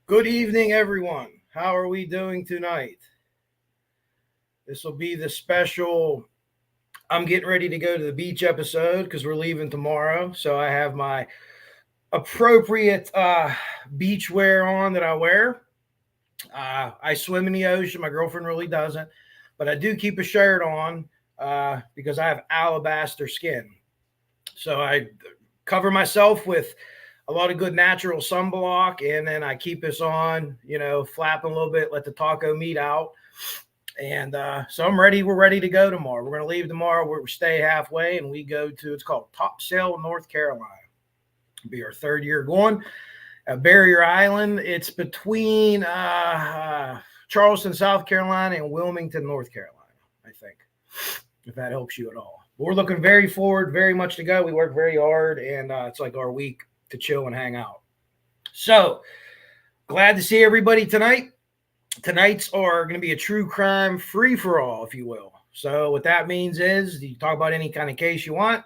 Good evening, everyone. How are we doing tonight? This will be the special I'm getting ready to go to the beach episode because we're leaving tomorrow. So I have my appropriate beach wear on that I wear. I swim in the ocean. My girlfriend really doesn't. But I do keep a shirt on because I have alabaster skin. So I cover myself with a lot of good natural sunblock, and then I keep this on, flapping a little bit, let the taco meat out. And so I'm ready. We're ready to go tomorrow. We're going to leave tomorrow. We stay halfway, and we go to, it's called Topsail, North Carolina. It'll be our third year going. Barrier Island, it's between Charleston, South Carolina, and Wilmington, North Carolina, I think, if that helps you at all. But we're looking very forward, very much to go. We work very hard, and it's like our week to chill and hang out. So glad to see everybody tonight. Tonight's are going to be a true crime free-for-all, if you will. So what that means is you talk about any kind of case you want,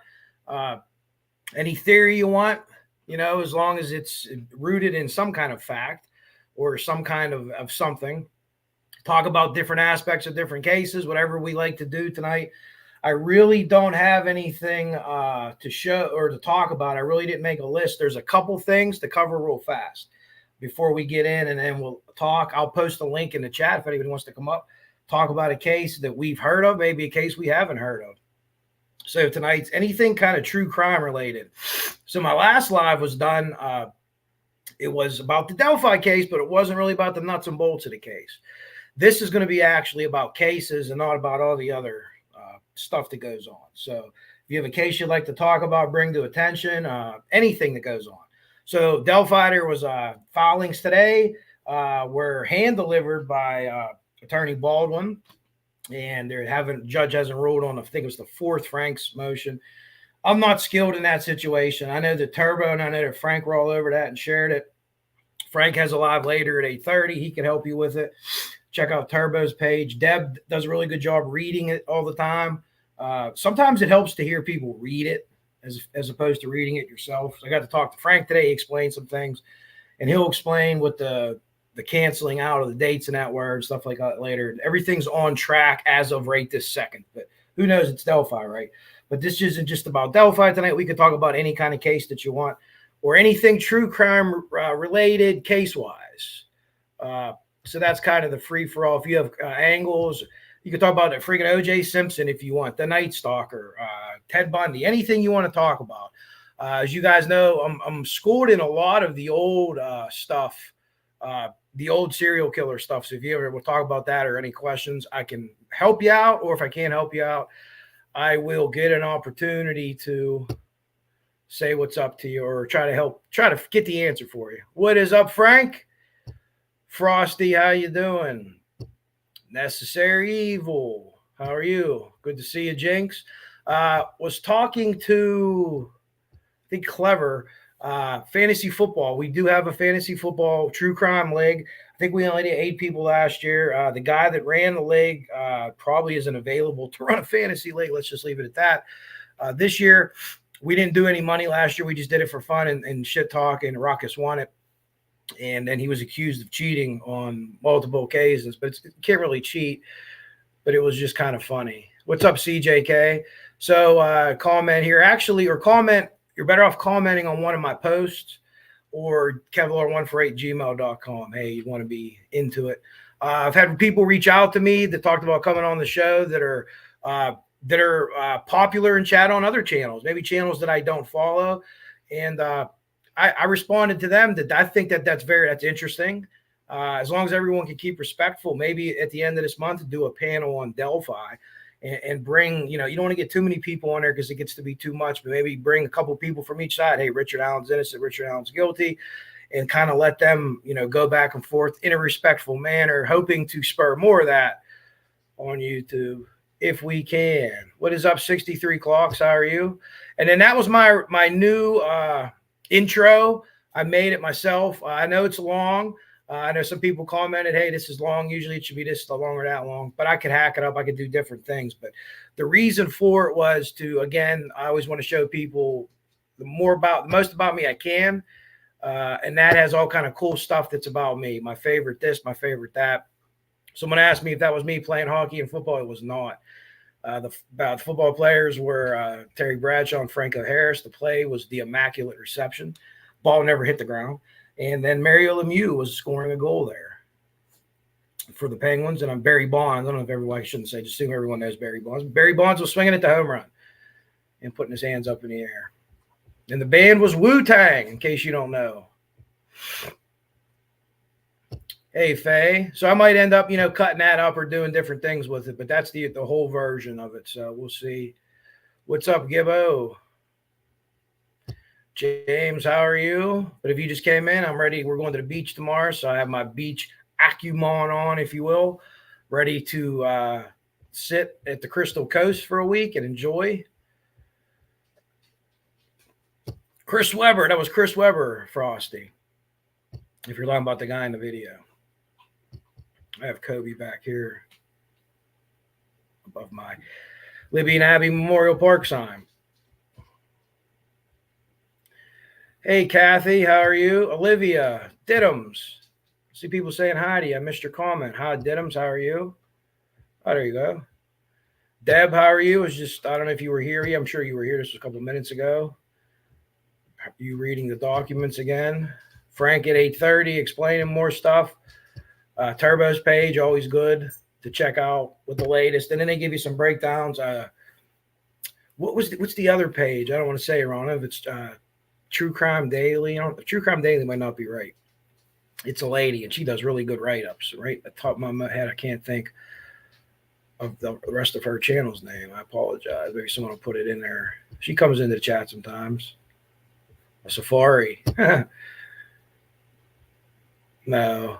any theory you want, as long as it's rooted in some kind of fact or some kind of something. Talk about different aspects of different cases, whatever we like to do tonight. I really don't have anything to show or to talk about. I really didn't make a list. There's a couple things to cover real fast before we get in, and then we'll talk. I'll post a link in the chat if anybody wants to come up, talk about a case that we've heard of, maybe a case we haven't heard of. So tonight's anything kind of true crime related. So my last live was done. It was about the Delphi case, but it wasn't really about the nuts and bolts of the case. This is going to be actually about cases and not about all the other stuff that goes on. So if you have a case you'd like to talk about, bring to attention, anything that goes on. So Delphi, there was filings today were hand delivered by Attorney Baldwin, and judge hasn't ruled on, I think it was the fourth Frank's motion. I'm not skilled in that situation. I know that Turbo and I know that Frank were all over that and shared it. Frank has a live later at 8:30. He can help you with it. Check out Turbo's page. Deb does a really good job reading it all the time. Sometimes it helps to hear people read it as opposed to reading it yourself. So I got to talk to Frank today. He explained some things, and he'll explain what the canceling out of the dates and that word, stuff like that later. Everything's on track as of right this second, but who knows? It's Delphi, right? But this isn't just about Delphi tonight. We could talk about any kind of case that you want or anything true crime related case-wise. So that's kind of the free for all. If you have angles, you can talk about it. Freaking O.J. Simpson if you want, the Night Stalker, Ted Bundy, anything you want to talk about. As you guys know, I'm schooled in a lot of the old stuff, the old serial killer stuff. So if you ever will talk about that or any questions, I can help you out. Or if I can't help you out, I will get an opportunity to say what's up to you or try to get the answer for you. What is up, Frank? Frosty, how you doing? Necessary Evil, how are you? Good to see you, Jinx. Was talking to, I think, Clever, fantasy football. We do have a fantasy football true crime league. I think we only did 8 people last year. The guy that ran the league probably isn't available to run a fantasy league. Let's just leave it at that. This year, we didn't do any money last year. We just did it for fun and shit talk, and Ruckus won it. And then he was accused of cheating on multiple occasions, but you can't really cheat. But it was just kind of funny. What's up, CJK? So comment here, actually, or comment. You're better off commenting on one of my posts or Kevlar148gmail.com. Hey, you want to be into it. I've had people reach out to me that talked about coming on the show that are popular and chat on other channels, maybe channels that I don't follow. And I responded to them that I think that's interesting. As long as everyone can keep respectful, maybe at the end of this month, do a panel on Delphi and bring, you don't want to get too many people on there because it gets to be too much, but maybe bring a couple people from each side. Hey, Richard Allen's innocent, Richard Allen's guilty, and kind of let them, go back and forth in a respectful manner, hoping to spur more of that on YouTube if we can. What is up, 63 Clocks? How are you? And then that was my new intro. I made it myself. I know it's long. I know some people commented, hey, this is long. Usually it should be this long or that long, but I could hack it up. I could do different things. But the reason for it was to, again, I always want to show people the most about me I can. And that has all kind of cool stuff that's about me. My favorite this, my favorite that. Someone asked me if that was me playing hockey and football. It was not. The football players were Terry Bradshaw and Franco Harris. The play was the immaculate reception. Ball never hit the ground. And then Mario Lemieux was scoring a goal there for the Penguins. And I'm Barry Bonds. I don't know if everyone, I shouldn't say, just assume everyone knows Barry Bonds. Barry Bonds was swinging at the home run and putting his hands up in the air. And the band was Wu-Tang, in case you don't know. Hey, Faye. So I might end up, cutting that up or doing different things with it, but that's the whole version of it. So we'll see. What's up, Gibbo? James, how are you? But if you just came in, I'm ready. We're going to the beach tomorrow, so I have my beach acumen on, if you will, ready to sit at the Crystal Coast for a week and enjoy. Chris Webber. That was Chris Webber, Frosty, if you're talking about the guy in the video. I have Kobe back here above my Libby and Abbey Memorial Park sign. Hey, Kathy, how are you? Olivia, Diddums. See people saying hi to you. I missed your comment. Hi, Diddums, how are you? Oh, there you go. Deb, how are you? I don't know if you were here. I'm sure you were here. This was a couple of minutes ago. Are you reading the documents again? Frank at 8:30, explaining more stuff. Turbo's page, always good to check out with the latest. And then they give you some breakdowns. What's the other page? I don't want to say it wrong. If it's True Crime Daily. True Crime Daily might not be right. It's a lady, and she does really good write-ups. Right at the top of my head, I can't think of the rest of her channel's name. I apologize. Maybe someone will put it in there. She comes into the chat sometimes. A Safari. No.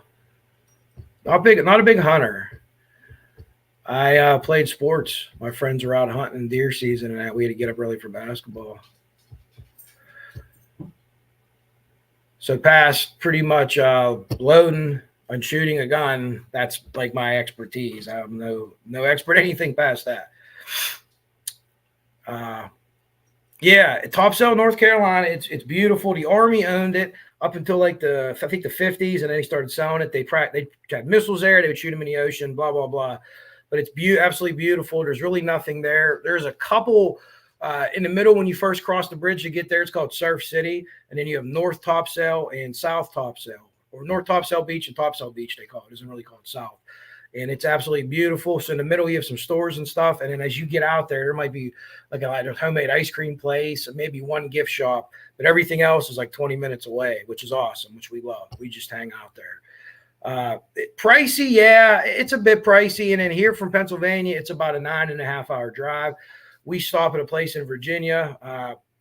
Not a big hunter. I played sports. My friends were out hunting deer season, and we had to get up early for basketball. So past pretty much loading and shooting a gun, that's like my expertise. I'm no expert anything past that. Yeah, Topsail, North Carolina. It's beautiful. The Army owned it up until I think the 50s, and then they started selling it. They had missiles there. They would shoot them in the ocean, blah, blah, blah. But it's absolutely beautiful. There's really nothing there. There's a couple in the middle when you first cross the bridge to get there. It's called Surf City. And then you have North Topsail and South Topsail, or North Topsail Beach and Topsail Beach, they call it. It isn't really called South. And it's absolutely beautiful. So in the middle, you have some stores and stuff. And then as you get out there might be like a homemade ice cream place and maybe one gift shop. But everything else is like 20 minutes away, which is awesome, which we love. We just hang out there. Pricey, yeah, it's a bit pricey. And then here from Pennsylvania, it's about a 9.5-hour drive. We stop at a place in Virginia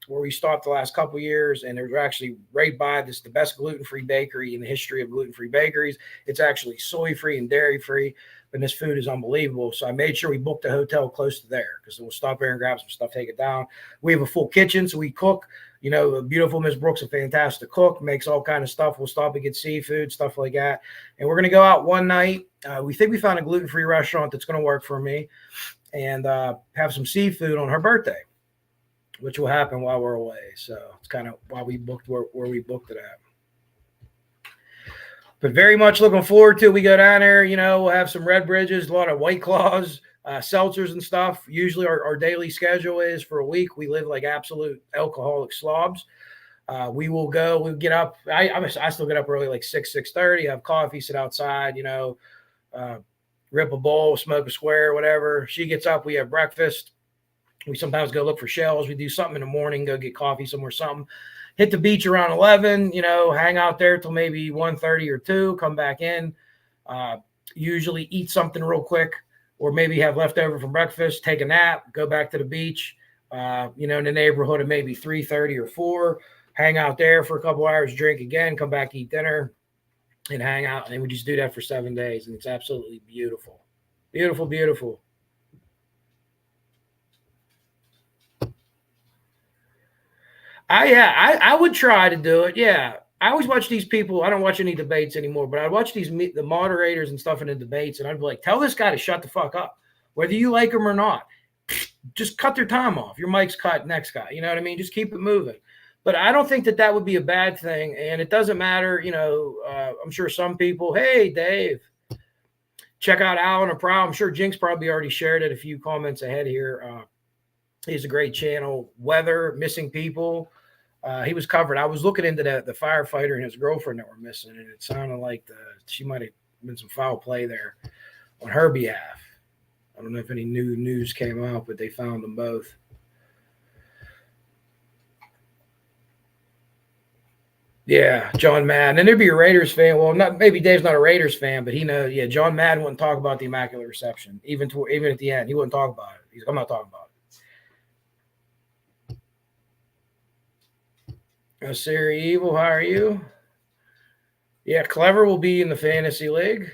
where we stopped the last couple of years, and they're actually right by this, the best gluten-free bakery in the history of gluten-free bakeries. It's actually soy-free and dairy-free, and this food is unbelievable. So I made sure we booked a hotel close to there because we'll stop there and grab some stuff, take it down. We have a full kitchen, so we cook. You know, the beautiful Miss Brooks, a fantastic cook, makes all kind of stuff. We'll stop and get seafood, stuff like that. And we're going to go out one night. We think we found a gluten-free restaurant that's going to work for me and have some seafood on her birthday, which will happen while we're away. So it's kind of why we booked where we booked it at. But very much looking forward to it. We go down there, you know, we'll have some Red Bridges, a lot of White Claws, seltzers and stuff. Usually our daily schedule is for a week. We live like absolute alcoholic slobs. We will go, we'll get up. I still get up early, like 6:30, have coffee, sit outside, you know, rip a bowl, smoke a square, whatever. She gets up, we have breakfast. We sometimes go look for shells. We do something in the morning, go get coffee somewhere, something. Hit the beach around 11, you know, hang out there till maybe 1:30 or 2, come back in, usually eat something real quick or maybe have leftover from breakfast, take a nap, go back to the beach, you know, in the neighborhood of maybe 3:30 or 4, hang out there for a couple hours, drink again, come back, eat dinner, and hang out. And then we just do that for 7 days, and it's absolutely beautiful. Beautiful, beautiful. I would try to do it. Yeah. I always watch these people. I don't watch any debates anymore, but I watch the moderators and stuff in the debates, and I'd be like, tell this guy to shut the fuck up, whether you like him or not. Just cut their time off. Your mic's cut, next guy. You know what I mean? Just keep it moving. But I don't think that would be a bad thing, and it doesn't matter. You know, I'm sure some people, hey, Dave, check out Alan or Prowl. I'm sure Jinx probably already shared it a few comments ahead here. He's a great channel. Weather, missing people. He was covered. I was looking into the firefighter and his girlfriend that were missing, and it sounded like she might have been some foul play there on her behalf. I don't know if any new news came out, but they found them both. Yeah, John Madden. And there'd be a Raiders fan. Well, maybe Dave's not a Raiders fan, but he knows. Yeah, John Madden wouldn't talk about the Immaculate Reception, even at the end. He wouldn't talk about it. I'm not talking about it. Siri Evil, how are you? Yeah, Clever will be in the fantasy league.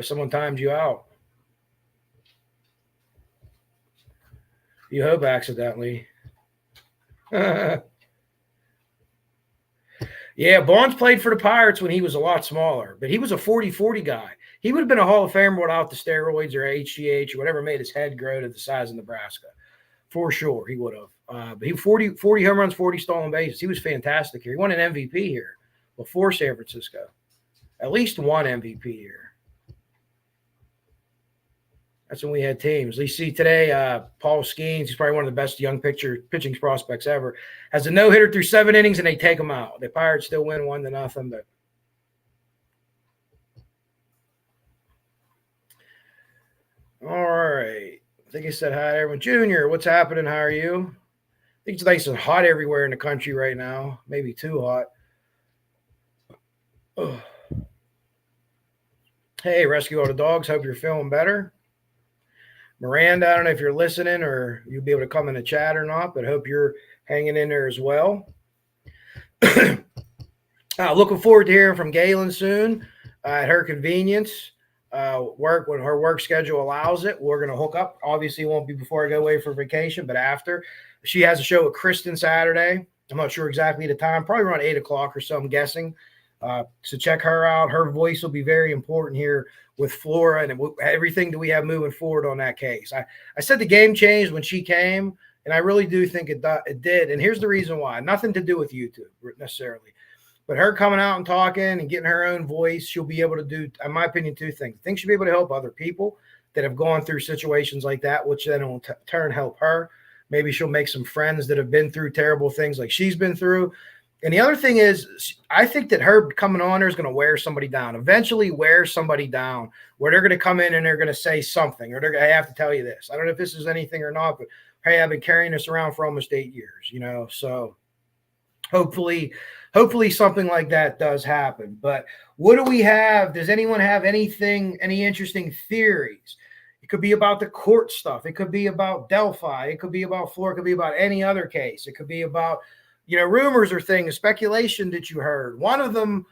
Someone timed you out. You hope accidentally. Yeah, Bonds played for the Pirates when he was a lot smaller, but he was a 40-40 guy. He would have been a Hall of Famer without the steroids or HGH or whatever made his head grow to the size of Nebraska. For sure, he would have. But he 40 home runs, 40 stolen bases. He was fantastic here. He won an MVP here before San Francisco. At least one MVP here. That's when we had teams. You see today, Paul Skeens, he's probably one of the best young pitching prospects ever, has a no-hitter through 7 innings, and they take him out. The Pirates still win 1-0. But all right. I think I said hi to everyone. Junior, what's happening? How are you? I think it's nice and hot everywhere in the country right now. Maybe too hot. Ugh. Hey, Rescue All the Dogs. Hope you're feeling better. Miranda, I don't know if you're listening or you'll be able to come in the chat or not, but hope you're hanging in there as well. Looking forward to hearing from Galen soon at her convenience. Work when her work schedule allows it. We're going to hook up. Obviously, it won't be before I go away for vacation, but after. She has a show with Kristen Saturday. I'm not sure exactly the time, probably around 8 o'clock or so, I'm guessing. So check her out. Her voice will be very important here with Flora and everything that we have moving forward on that case. I said the game changed when she came, and I really do think it did. And here's the reason why. Nothing to do with YouTube necessarily. But her coming out and talking and getting her own voice, she'll be able to do, in my opinion, 2 things. I think she'll be able to help other people that have gone through situations like that, which then will turn help her. Maybe she'll make some friends that have been through terrible things like she's been through. And the other thing is, I think that her coming on there is going to wear somebody down, eventually wear somebody down, where they're going to come in and they're going to say something, or they're going to have to tell you this. I don't know if this is anything or not, but hey, I've been carrying this around for almost 8 years, so hopefully something like that does happen. But what do we have? Does anyone have anything, any interesting theories? It could be about the court stuff. It could be about Delphi. It could be about Florida. It could be about any other case. It could be about, rumors or things, speculation that you heard. One of them,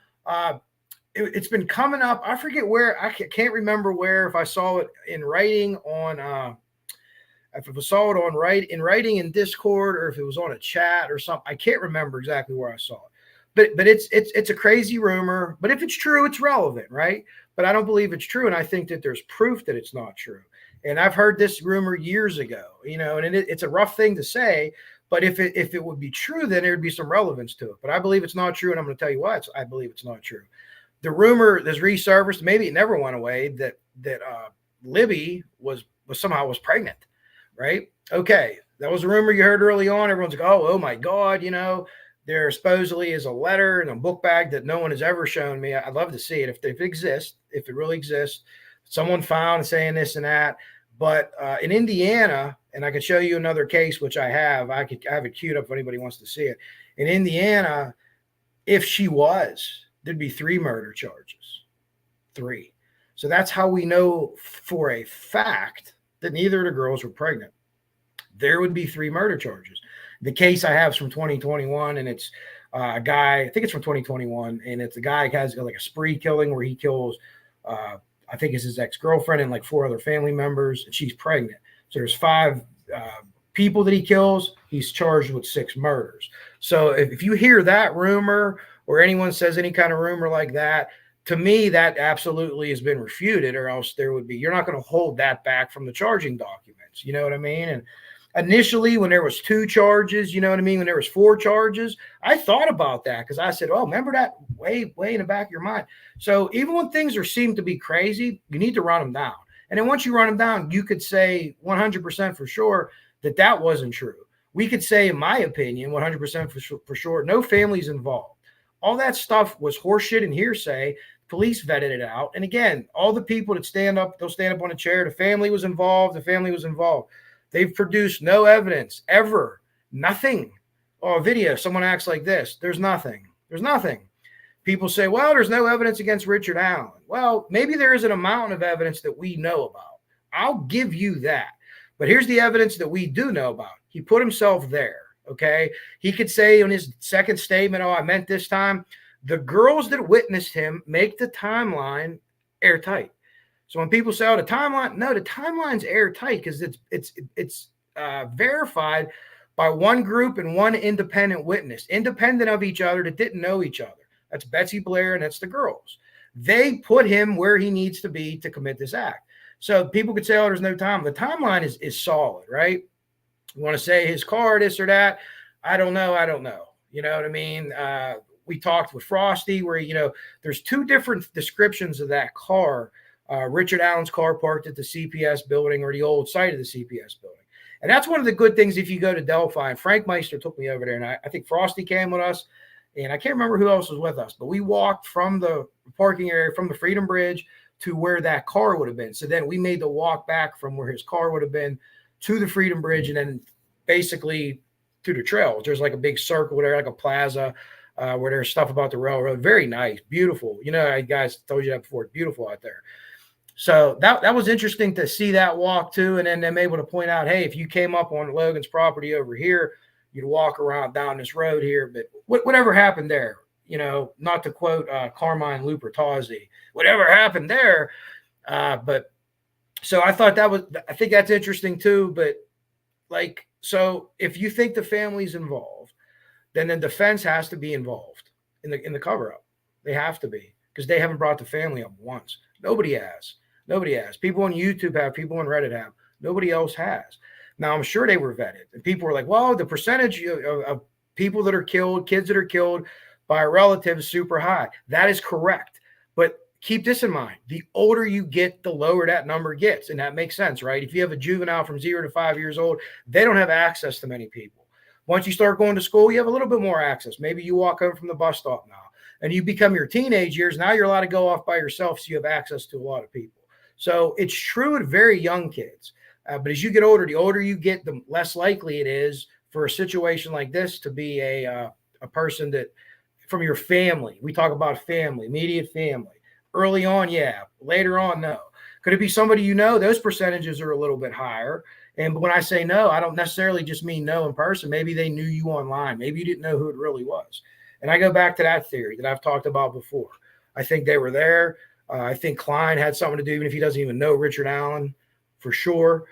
it's been coming up. I forget where. I can't remember where, if I saw it in writing on, if I saw it in writing in Discord, or if it was on a chat or something. I can't remember exactly where I saw it. But it's a crazy rumor. But if it's true, it's relevant, right? But I don't believe it's true, and I think that there's proof that it's not true. And I've heard this rumor years ago, and it's a rough thing to say. But if it would be true, then there would be some relevance to it. But I believe it's not true, and I'm going to tell you why I believe it's not true. The rumor that's resurfaced, maybe it never went away, that Libby was pregnant, right? Okay, that was a rumor you heard early on. Everyone's like, oh my God, there supposedly is a letter in a book bag that no one has ever shown me. I'd love to see it if it exists, if it really exists. Someone found saying this and that. But in Indiana, and I could show you another case, which I have it queued up if anybody wants to see it. In Indiana, if she was, there'd be 3 murder charges. 3. So that's how we know for a fact that neither of the girls were pregnant. There would be 3 murder charges. The case I have is from 2021, and it's a guy, I think it's from 2021, and it's a guy who has like a spree killing where he kills, I think it's his ex-girlfriend and like 4 other family members, and she's pregnant. So there's 5 people that he kills. He's charged with 6 murders. So if you hear that rumor, or anyone says any kind of rumor like that, to me, that absolutely has been refuted, or else you're not going to hold that back from the charging documents. You know what I mean? And initially, when there was 2 charges, when there was 4 charges, I thought about that, because I said, oh, remember that way in the back of your mind. So even when things seem to be crazy, you need to run them down. And then once you run them down, you could say 100% for sure that wasn't true. We could say, in my opinion, 100% for sure, no families involved. All that stuff was horseshit and hearsay. Police vetted it out. And again, all the people that they'll stand up on a chair. The family was involved. They've produced no evidence ever. Nothing. Oh, a video. Someone acts like this. There's nothing. People say, well, there's no evidence against Richard Allen. Well, maybe there is an amount of evidence that we know about. I'll give you that. But here's the evidence that we do know about. He put himself there. Okay. He could say on his second statement, oh, I meant this time. The girls that witnessed him make the timeline airtight. So when people say, oh, the timeline's airtight, because it's verified by one group and one independent witness, independent of each other, that didn't know each other. That's Betsy Blair, and that's the girls. They put him where he needs to be to commit this act. So people could say, oh, there's no time. The timeline is solid, right? You want to say his car, this or that? I don't know. You know what I mean? We talked with Frosty where, there's 2 different descriptions of that car. Richard Allen's car parked at the CPS building, or the old site of the CPS building. And that's one of the good things if you go to Delphi. And Frank Meister took me over there, and I think Frosty came with us. And I can't remember who else was with us, but we walked from the parking area, from the Freedom Bridge to where that car would have been. So then we made the walk back from where his car would have been to the Freedom Bridge, and then basically to the trails. There's like a big circle there, like a plaza, where there's stuff about the railroad. Very nice, beautiful. I guys told you that before. It's beautiful out there. So that was interesting to see that walk too. And then them able to point out, hey, if you came up on Logan's property over here, you'd walk around down this road here. But whatever happened there, not to quote Carmine Lupertazzi, whatever happened there. But so I think that's interesting too. But so if you think the family's involved, then the defense has to be involved in the cover up. They have to be, because they haven't brought the family up once. Nobody has. People on YouTube have, people on Reddit have. Nobody else has. Now, I'm sure they were vetted. And people were like, well, the percentage of people that are killed, kids that are killed by a relative is super high. That is correct. But keep this in mind. The older you get, the lower that number gets. And that makes sense, right? If you have a juvenile from 0 to 5 years old, they don't have access to many people. Once you start going to school, you have a little bit more access. Maybe you walk home from the bus stop now, and you become your teenage years. Now you're allowed to go off by yourself, so you have access to a lot of people. So it's true at very young kids. But as you get older, the older you get, the less likely it is for a situation like this to be a person that from your family. We talk about family, immediate family. Early on, yeah. Later on, no. Could it be somebody you know? Those percentages are a little bit higher. And when I say no, I don't necessarily just mean no in person. Maybe they knew you online. Maybe you didn't know who it really was. And I go back to that theory that I've talked about before. I think they were there. I think Klein had something to do, even if he doesn't even know Richard Allen for sure.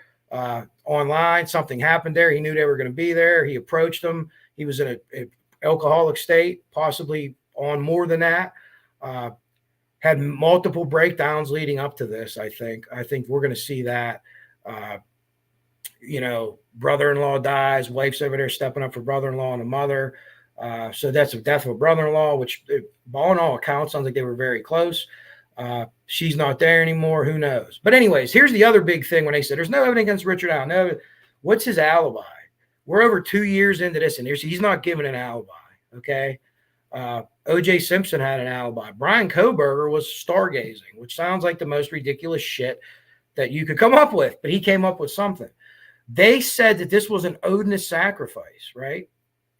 Online, something happened there. He knew they were going to be there. He approached them. He was in an alcoholic state, possibly on more than that. Had multiple breakdowns leading up to this. I think we're going to see that. Brother-in-law dies, wife's over there stepping up for brother-in-law and a mother. So that's a death of a brother-in-law, which on all accounts sounds like they were very close. She's not there anymore. Who knows? But anyways, here's the other big thing when they said there's no evidence against Richard Allen. No, what's his alibi? We're over 2 years into this, and he's not giving an alibi. Okay. O.J. Simpson had an alibi. Brian Koberger was stargazing, which sounds like the most ridiculous shit that you could come up with, but he came up with something. They said that this was an Odinist sacrifice, right?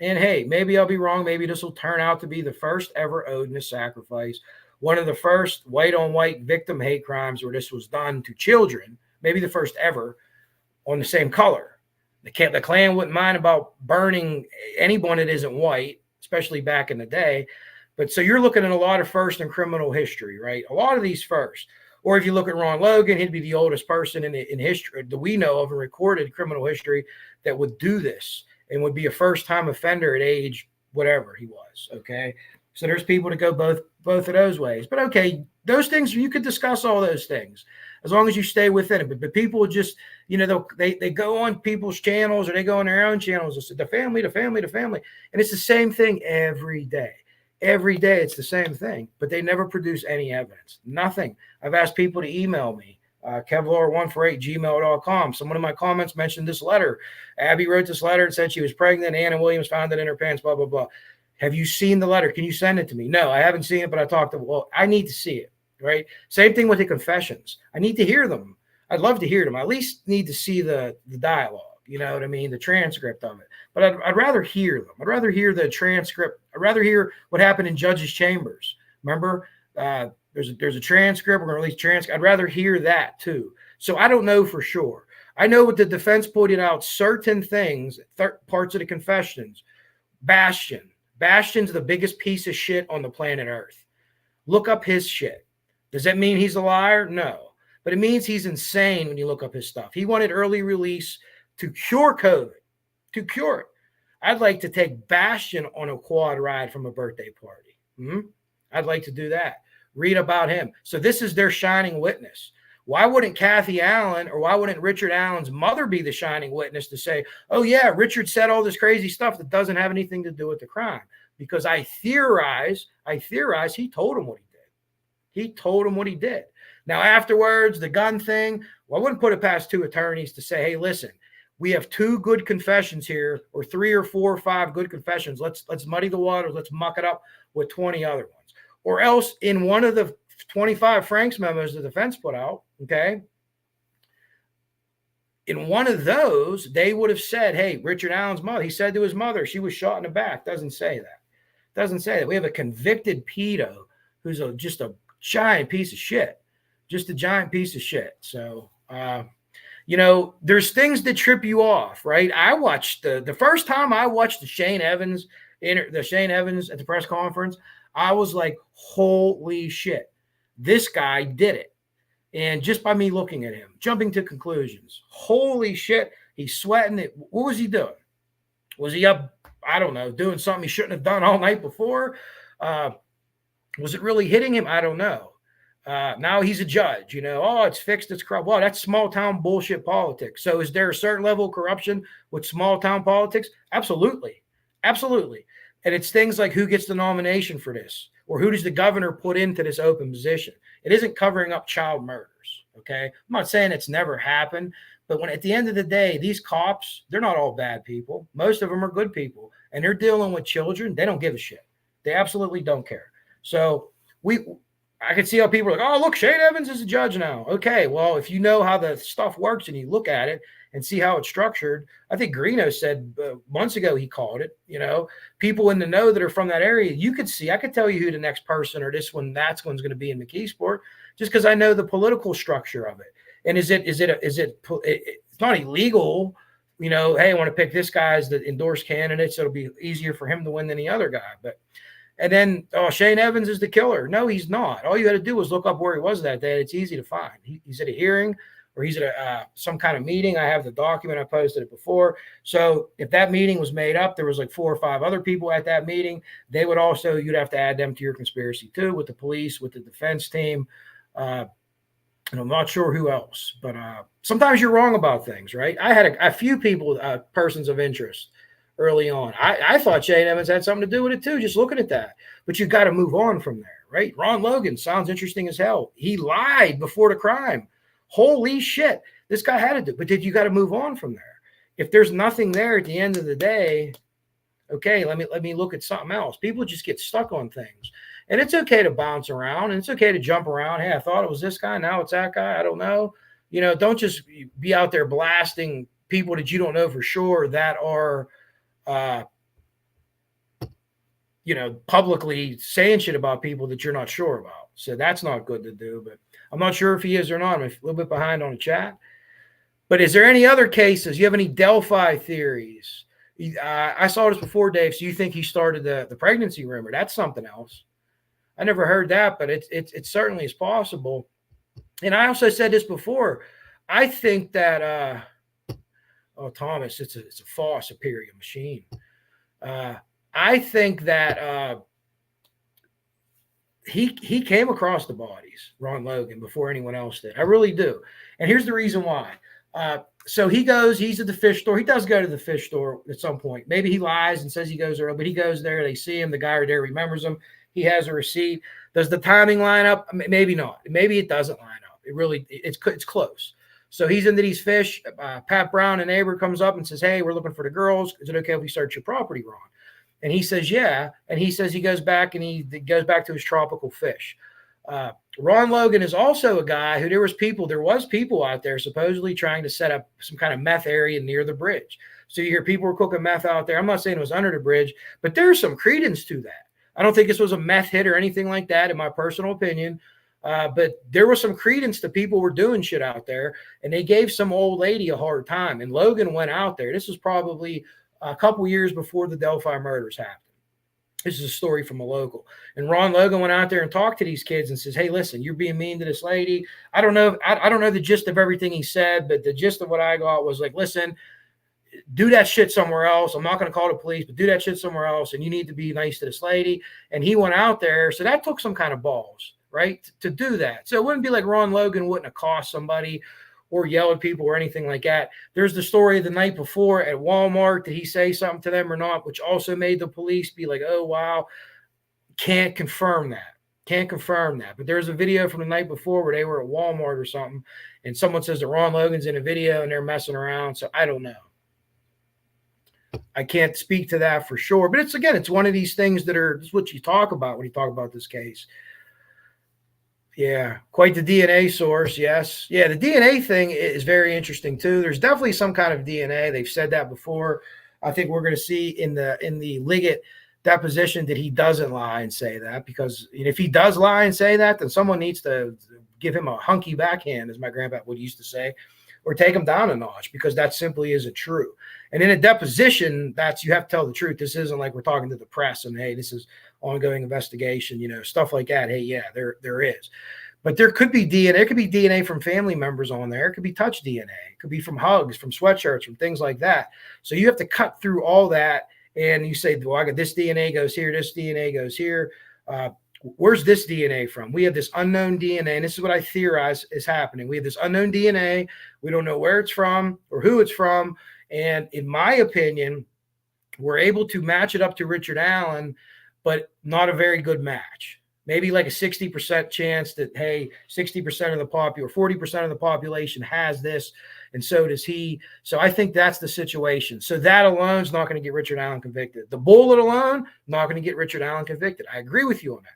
And hey, maybe I'll be wrong. Maybe this will turn out to be the first ever Odinist sacrifice. One of the first white-on-white victim hate crimes where this was done to children, maybe the first ever on the same color. The Klan wouldn't mind about burning anyone that isn't white, especially back in the day. But so you're looking at a lot of first in criminal history, right? A lot of these first. Or if you look at Ron Logan, he'd be the oldest person in history that we know of in recorded criminal history that would do this and would be a first-time offender at age whatever he was, okay? So there's people to go both of those ways. But okay, those things, you could discuss all those things as long as you stay within it. But people just, they go on people's channels or they go on their own channels and say the family. And it's the same thing every day. Every day it's the same thing, but they never produce any evidence. Nothing. I've asked people to email me, kevlar148gmail.com. Someone in my comments mentioned this letter. Abby wrote this letter and said she was pregnant. Anna Williams found it in her pants, blah, blah, blah. Have you seen the letter? Can you send it to me? No, I haven't seen it, but I talked to them. Well, I need to see it, right? Same thing with the confessions. I need to hear them. I'd love to hear them. I at least need to see the dialogue, you know what I mean? The transcript of it. But I'd rather hear them. I'd rather hear the transcript. I'd rather hear what happened in judges' chambers. Remember, there's a transcript. We're going to release transcript. I'd rather hear that too. So I don't know for sure. I know what the defense pointed out, certain things, parts of the confessions. Bastion's the biggest piece of shit on the planet Earth. Look up his shit. Does that mean he's a liar? No. But it means he's insane when you look up his stuff. He wanted early release to cure COVID, to cure it. I'd like to take Bastion on a quad ride from a birthday party. I'd like to do that. Read about him. So this is their shining witness. Why wouldn't Kathy Allen or why wouldn't Richard Allen's mother be the shining witness to say, oh, yeah, Richard said all this crazy stuff that doesn't have anything to do with the crime? Because I theorize he told him what he did. He told him what he did. Now, afterwards, the gun thing, well, I wouldn't put it past two attorneys to say, hey, listen, we have 2 good confessions here, or 3 or 4 or 5 good confessions. Let's muddy the waters. Let's muck it up with 20 other ones. Or else in one of the 25 Franks memos the defense put out, okay, in one of those, they would have said, hey, Richard Allen's mother, he said to his mother, she was shot in the back. Doesn't say that. Doesn't say that. We have a convicted pedo who's just a giant piece of shit. Just a giant piece of shit. So, there's things that trip you off, right? I watched the first time I watched the Shane Evans at the press conference, I was like, holy shit, this guy did it. And just by me looking at him, jumping to conclusions, holy shit, he's sweating it. What was he doing? Was he up, I don't know, doing something he shouldn't have done all night before? Was it really hitting him? I don't know. Now he's a judge, it's fixed, it's corrupt. Well, that's small town bullshit politics. So is there a certain level of corruption with small town politics? Absolutely. Absolutely. And it's things like who gets the nomination for this, or who does the governor put into this open position? It isn't covering up child murders. Okay. I'm not saying it's never happened, but when at the end of the day, these cops, they're not all bad people. Most of them are good people, and they're dealing with children. They don't give a shit. They absolutely don't care. So I can see how people are like, oh, look, Shane Evans is a judge now. Okay, well, if you know how the stuff works and you look at it and see how it's structured, I think Greeno said months ago he called it. People in the know that are from that area, you could see. I could tell you who the next person or this one, that's one's going to be in McKeesport, just because I know the political structure of it. And it's not illegal. Hey, I want to pick this guy as the endorsed candidate, so it'll be easier for him to win than the other guy. And then, Shane Evans is the killer. No, he's not. All you had to do was look up where he was that day. It's easy to find. He's at a hearing or he's at some kind of meeting. I have the document. I posted it before. So if that meeting was made up, there was like 4 or 5 other people at that meeting. They would also, you'd have to add them to your conspiracy too, with the police, with the defense team. And I'm not sure who else. But sometimes you're wrong about things, right? I had a few people, persons of interest early on. I thought Shane Evans had something to do with it too, just looking at that. But you got to move on from there, right? Ron Logan sounds interesting as hell. He lied before the crime. Holy shit. This guy had to do, but you got to move on from there. If there's nothing there at the end of the day, okay, let me look at something else. People just get stuck on things. And it's okay to bounce around and it's okay to jump around. Hey, I thought it was this guy. Now it's that guy. I don't know. Don't just be out there blasting people that you don't know for sure that are publicly saying shit about people that you're not sure about. So that's not good to do, but I'm not sure if he is or not. I'm a little bit behind on the chat. But is there any other cases? You have any Delphi theories? I saw this before, Dave. So you think he started the pregnancy rumor? That's something else. I never heard that, but it certainly is possible. And I also said this before. I think that Thomas, it's a far superior machine. I think that he came across the bodies, Ron Logan, before anyone else did. I really do. And here's the reason why. So he's at the fish store. He does go to the fish store at some point. Maybe he lies and says he goes there, but he goes there. They see him. The guy there remembers him. He has a receipt. Does the timing line up? Maybe not. Maybe it doesn't line up. It's close. So he's into these fish. Pat Brown, a neighbor, comes up and says, hey, we're looking for the girls. Is it okay if we search your property, Ron? And he says, yeah. And he says he goes back and he goes back to his tropical fish. Ron Logan is also a guy who there was people out there supposedly trying to set up some kind of meth area near the bridge. So you hear people were cooking meth out there. I'm not saying it was under the bridge, but there's some credence to that. I don't think this was a meth hit or anything like that, in my personal opinion. But there was some credence to people were doing shit out there, and they gave some old lady a hard time. And Logan went out there. This was probably a couple years before the Delphi murders happened. This is a story from a local. And Ron Logan went out there and talked to these kids and says, hey, listen, you're being mean to this lady. I don't know the gist of everything he said, but the gist of what I got was like, listen, do that shit somewhere else. I'm not going to call the police, but do that shit somewhere else. And you need to be nice to this lady. And he went out there. So that took some kind of balls, right, to do that. So it wouldn't be like Ron Logan wouldn't have cost somebody or yell at people or anything like that. There's the story the night before at Walmart. Did he say something to them or not? Which also made the police be like, oh, wow. Can't confirm that. But there's a video from the night before where they were at Walmart or something. And someone says that Ron Logan's in a video and they're messing around. So I don't know. I can't speak to that for sure. But it's one of these things it's what you talk about when you talk about this case. Yeah, quite the DNA source, yes. Yeah, the DNA thing is very interesting too. There's definitely some kind of DNA. They've said that before. I think we're going to see in the Liggett deposition that he doesn't lie and say that, because if he does lie and say that, then someone needs to give him a hunky backhand, as my grandpa would used to say, or take him down a notch, because that simply isn't true. And in a deposition, you have to tell the truth. This isn't like we're talking to the press and, hey, this is ongoing investigation, stuff like that. Hey, yeah, there is. But there could be DNA. There could be DNA from family members on there. It could be touch DNA. It could be from hugs, from sweatshirts, from things like that. So you have to cut through all that. And you say, well, I got this DNA goes here. This DNA goes here. Where's this DNA from? We have this unknown DNA. And this is what I theorize is happening. We have this unknown DNA. We don't know where it's from or who it's from. And in my opinion, we're able to match it up to Richard Allen, but not a very good match. maybe like a 60% chance that, hey, 60% of the 40% of the population has this, and so does he. So I think that's the situation. So that alone is not going to get Richard Allen convicted. The bullet alone, not going to get Richard Allen convicted. I agree with you on that.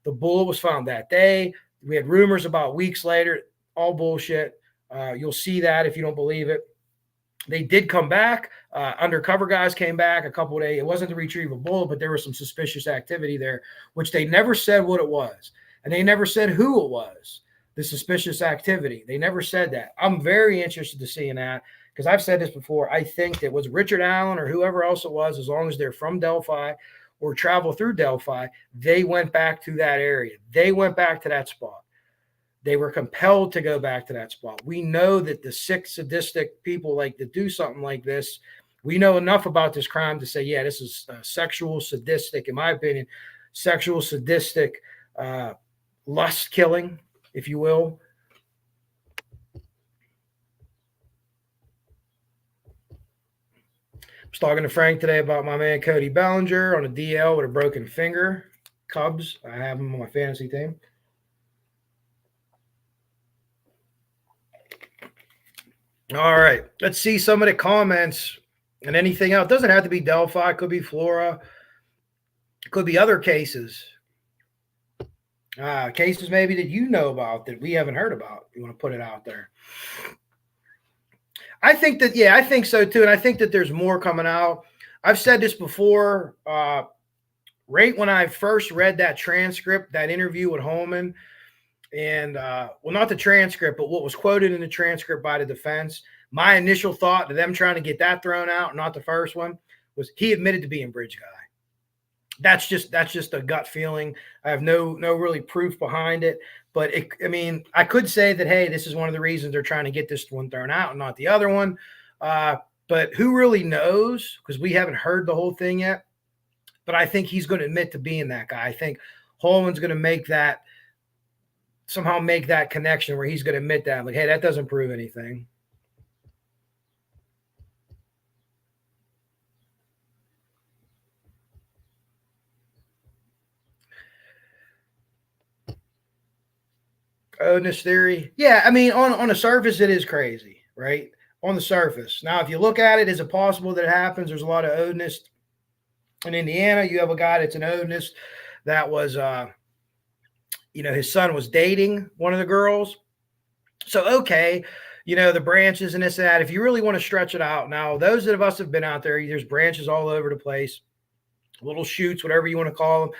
The bullet was found that day. We had rumors about weeks later, all bullshit. You'll see that if you don't believe it. They did come back. Undercover guys came back a couple of days. It wasn't to retrieve a bullet, but there was some suspicious activity there, which they never said what it was. And they never said who it was, the suspicious activity. They never said that. I'm very interested to seeing that because I've said this before. I think that was Richard Allen or whoever else it was, as long as they're from Delphi or travel through Delphi, they went back to that area. They went back to that spot. They were compelled to go back to that spot. We know that the sick, sadistic people like to do something like this. We know enough about this crime to say, yeah, this is sexual, sadistic, in my opinion, sexual, sadistic lust killing, if you will. I was talking to Frank today about my man Cody Bellinger on a DL with a broken finger. Cubs, I have him on my fantasy team. All right, let's see some of the comments and anything else. It doesn't have to be Delphi. It could be Flora. It could be other cases. Cases maybe that you know about that we haven't heard about. You want to put it out there. I think that, yeah, I think so too. And I think that there's more coming out. I've said this before. Right when I first read that transcript, that interview with Holman, and well, not the transcript, but what was quoted in the transcript by the defense, my initial thought to them trying to get that thrown out, not the first one, was he admitted to being Bridge Guy. That's just a gut feeling. I have no really proof behind it, but I mean, I could say that, hey, this is one of the reasons they're trying to get this one thrown out and not the other one. But who really knows? Because we haven't heard the whole thing yet. But I think he's going to admit to being that guy. I think Holman's going to somehow make that connection where he's going to admit that, like, hey, that doesn't prove anything. Odinist theory. Yeah, I mean, on the surface, it is crazy, right? On the surface. Now, if you look at it, is it possible that it happens? There's a lot of Odinists in Indiana. You have a guy that's an Odinist that was, his son was dating one of the girls. So, okay, the branches and this and that. If you really want to stretch it out, now, those of us have been out there, there's branches all over the place, little shoots, whatever you want to call them.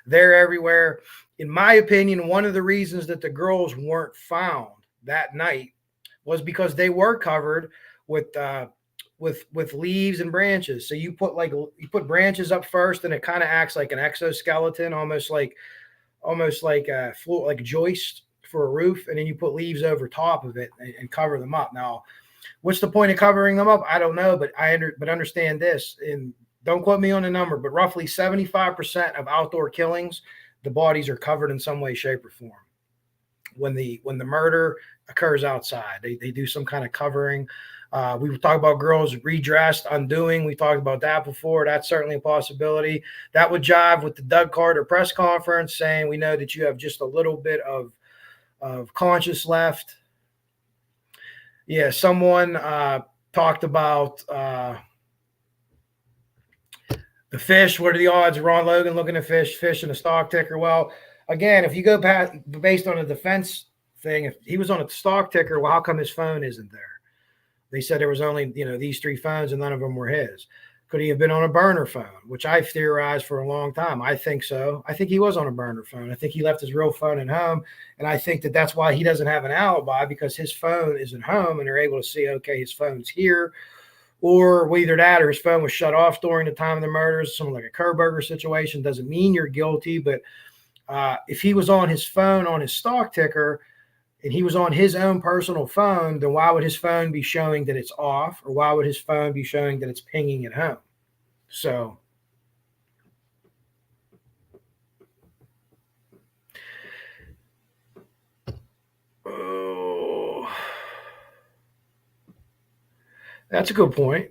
They're everywhere. In my opinion, one of the reasons that the girls weren't found that night was because they were covered with leaves and branches. So you put branches up first, and it kind of acts like an exoskeleton, almost like a floor, like a joist for a roof, and then you put leaves over top of it and cover them up. Now, what's the point of covering them up? I don't know, but understand this, and don't quote me on the number, but roughly 75% of outdoor killings, the bodies are covered in some way, shape, or form. When the murder occurs outside, they do some kind of covering. We talked about girls redressed, undoing. We talked about that before. That's certainly a possibility. That would jive with the Doug Carter press conference saying, we know that you have just a little bit of conscience left. Yeah, someone talked about the fish. What are the odds of Ron Logan looking at fish in a stock ticker? Well, again, if you go past, based on a defense thing, if he was on a stock ticker, well, how come his phone isn't there? They said there was only, these 3 phones and none of them were his. Could he have been on a burner phone, which I've theorized for a long time? I think so. I think he was on a burner phone. I think he left his real phone at home. And I think that that's why he doesn't have an alibi, because his phone isn't home and they're able to see, okay, his phone's here. Or either that or his phone was shut off during the time of the murders, something like a Kerberger situation. Doesn't mean you're guilty, but if he was on his phone on his stock ticker and he was on his own personal phone, then why would his phone be showing that it's off? Or why would his phone be showing that it's pinging at home? So that's a good point.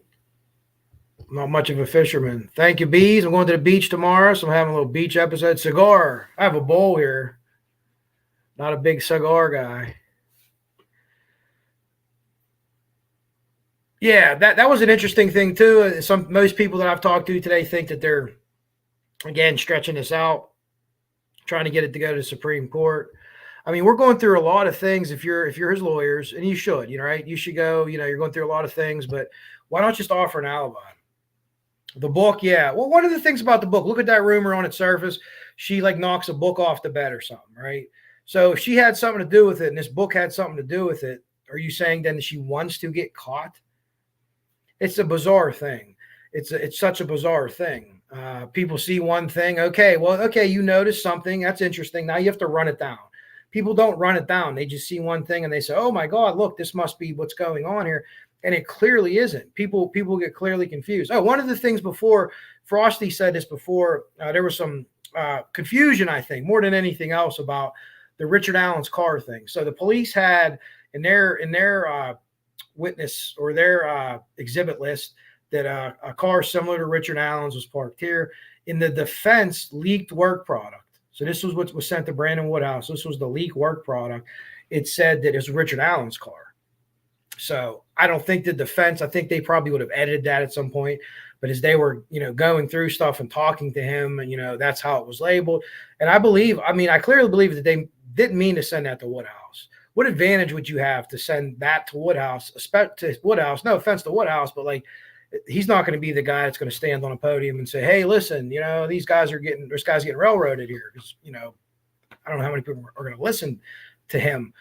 Not much of a fisherman. Thank you, bees. I'm going to the beach tomorrow, so I'm having a little beach episode. Cigar. I have a bowl here. Not a big cigar guy. Yeah, that was an interesting thing too. Most people that I've talked to today think that they're again stretching this out, trying to get it to go to the Supreme Court. I mean, we're going through a lot of things. If you're his lawyers, and you should, right? You should go. You're going through a lot of things, but why not just offer an alibi? The book, yeah. Well, one of the things about the book, look at that rumor on its surface. She like knocks a book off the bed or something, right? So if she had something to do with it, and this book had something to do with it, are you saying then that she wants to get caught? It's a bizarre thing. It's such a bizarre thing. People see one thing. Okay, you notice something. That's interesting. Now you have to run it down. People don't run it down. They just see one thing and they say, "Oh my God, look, this must be what's going on here," and it clearly isn't. People get clearly confused. Oh, one of the things before Frosty said this before, there was some confusion, I think, more than anything else about the Richard Allen's car thing. So the police had in their witness or their exhibit list that a car similar to Richard Allen's was parked here. In the defense leaked work product. So this was what was sent to Brandon Woodhouse. This was the leaked work product. It said that it was Richard Allen's car. So I don't think the defense, I think they probably would have edited that at some point. But as they were, going through stuff and talking to him, and, that's how it was labeled. And I clearly believe that they didn't mean to send that to Woodhouse. What advantage would you have to send that to Woodhouse? No offense to Woodhouse, but like, he's not going to be the guy that's going to stand on a podium and say, "Hey, listen, this guy's getting railroaded here." Because, I don't know how many people are going to listen to him.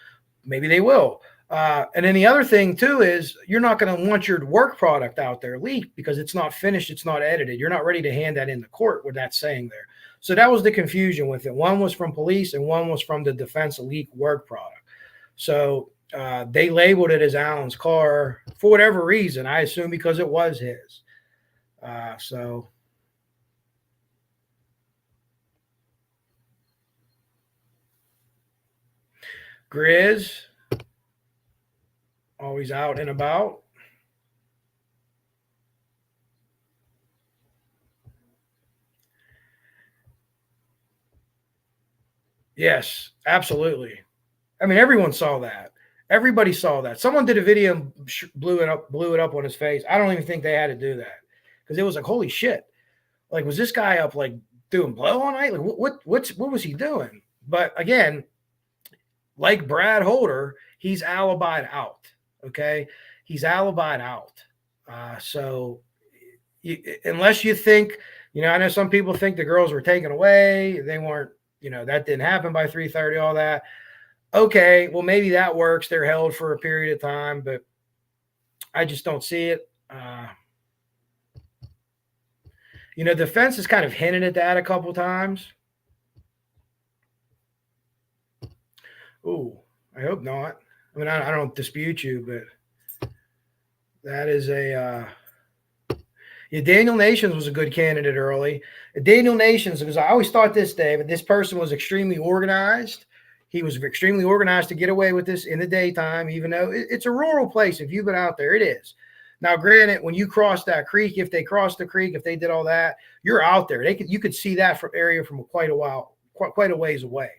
Maybe they will. And then the other thing too is you're not going to want your work product out there leaked because it's not finished. It's not edited. You're not ready to hand that in the court with that saying there. So that was the confusion with it. One was from police and one was from the defense leaked work product. So they labeled it as Allen's car for whatever reason. I assume because it was his. So Grizz, always out and about. Yes, absolutely. I mean, everyone saw that. Everybody saw that. Someone did a video and blew it up on his face. I don't even think they had to do that because it was like, holy shit! Like, was this guy up like doing blow all night? Like, what was he doing? But again, like Brad Holder, he's alibied out. Okay, he's alibied out. So unless you think, I know some people think the girls were taken away. They weren't. That didn't happen by 3:30. All that. Okay, well, maybe that works. They're held for a period of time, but I just don't see it. The defense has kind of hinted at that a couple times. Ooh, I hope not. I mean, I don't dispute you, but that is a yeah, Daniel Nations was a good candidate early. Daniel Nations, because I always thought this, David, this person was extremely organized. He was extremely organized to get away with this in the daytime, even though it's a rural place. If you've been out there, it is. Now, granted, when you cross that creek, if they crossed the creek, if they did all that, you're out there. You could see that area from quite a ways away.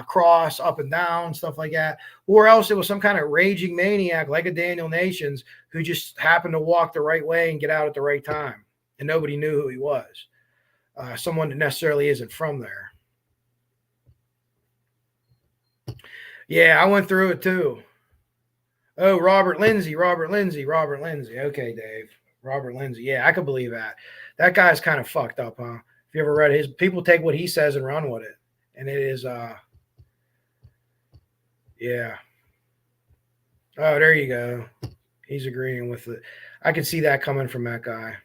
Cross up and down, stuff like that. Or else it was some kind of raging maniac like a Daniel Nations who just happened to walk the right way and get out at the right time. And nobody knew who he was. Someone that necessarily isn't from there. Yeah, I went through it too. Oh, Robert Lindsay. Okay, Dave. Robert Lindsay. Yeah, I could believe that. That guy's kind of fucked up, huh? If you ever read his, people take what he says and run with it. And it is, yeah. Oh, there you go. He's agreeing with it. I could see that coming from that guy.